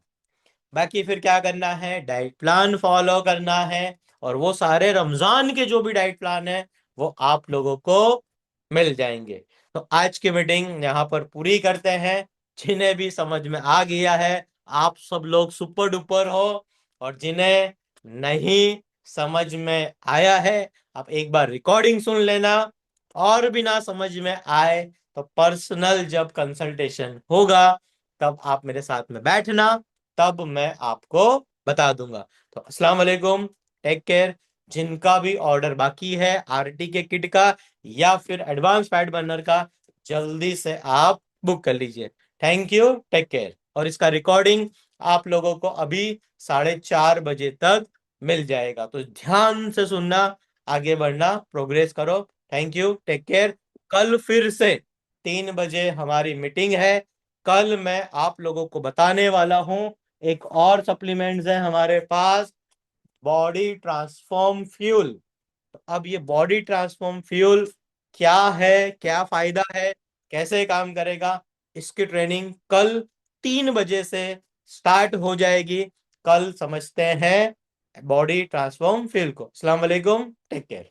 बाकी फिर क्या करना है, डाइट प्लान फॉलो करना है, और वो सारे रमजान के जो भी डाइट प्लान है वो आप लोगों को मिल जाएंगे। तो आज की मीटिंग यहाँ पर पूरी करते हैं। जिन्हें भी समझ में आ गया है आप सब लोग सुपर डुपर हो, और जिन्हें नहीं समझ में आया है आप एक बार रिकॉर्डिंग सुन लेना, और बिना समझ में आए तो पर्सनल जब कंसल्टेशन होगा तब आप मेरे साथ में बैठना, तब मैं आपको बता दूंगा। तो अस्सलाम वालेकुम, टेक केयर। जिनका भी ऑर्डर बाकी है आरटी के किट का या फिर एडवांस फैट बर्नर का, जल्दी से आप बुक कर लीजिए। Thank you, take care. और इसका रिकॉर्डिंग आप लोगों को अभी 4:30 बजे तक मिल जाएगा। तो ध्यान से सुनना, आगे बढ़ना, प्रोग्रेस करो। Thank you, take care. कल फिर से 3 बजे हमारी मीटिंग है। कल मैं आप लोगों को बताने वाला हूं, एक और सप्लीमेंट्स है हमारे पास, बॉडी ट्रांसफॉर्म फ्यूल। अब ये बॉडी ट्रांसफॉर्म फ्यूल क्या है, क्या फायदा है, कैसे काम करेगा, इसकी ट्रेनिंग कल 3 बजे से स्टार्ट हो जाएगी। कल समझते हैं बॉडी ट्रांसफॉर्म फ्यूल को। अस्सलाम वालेकुम, टेक केयर।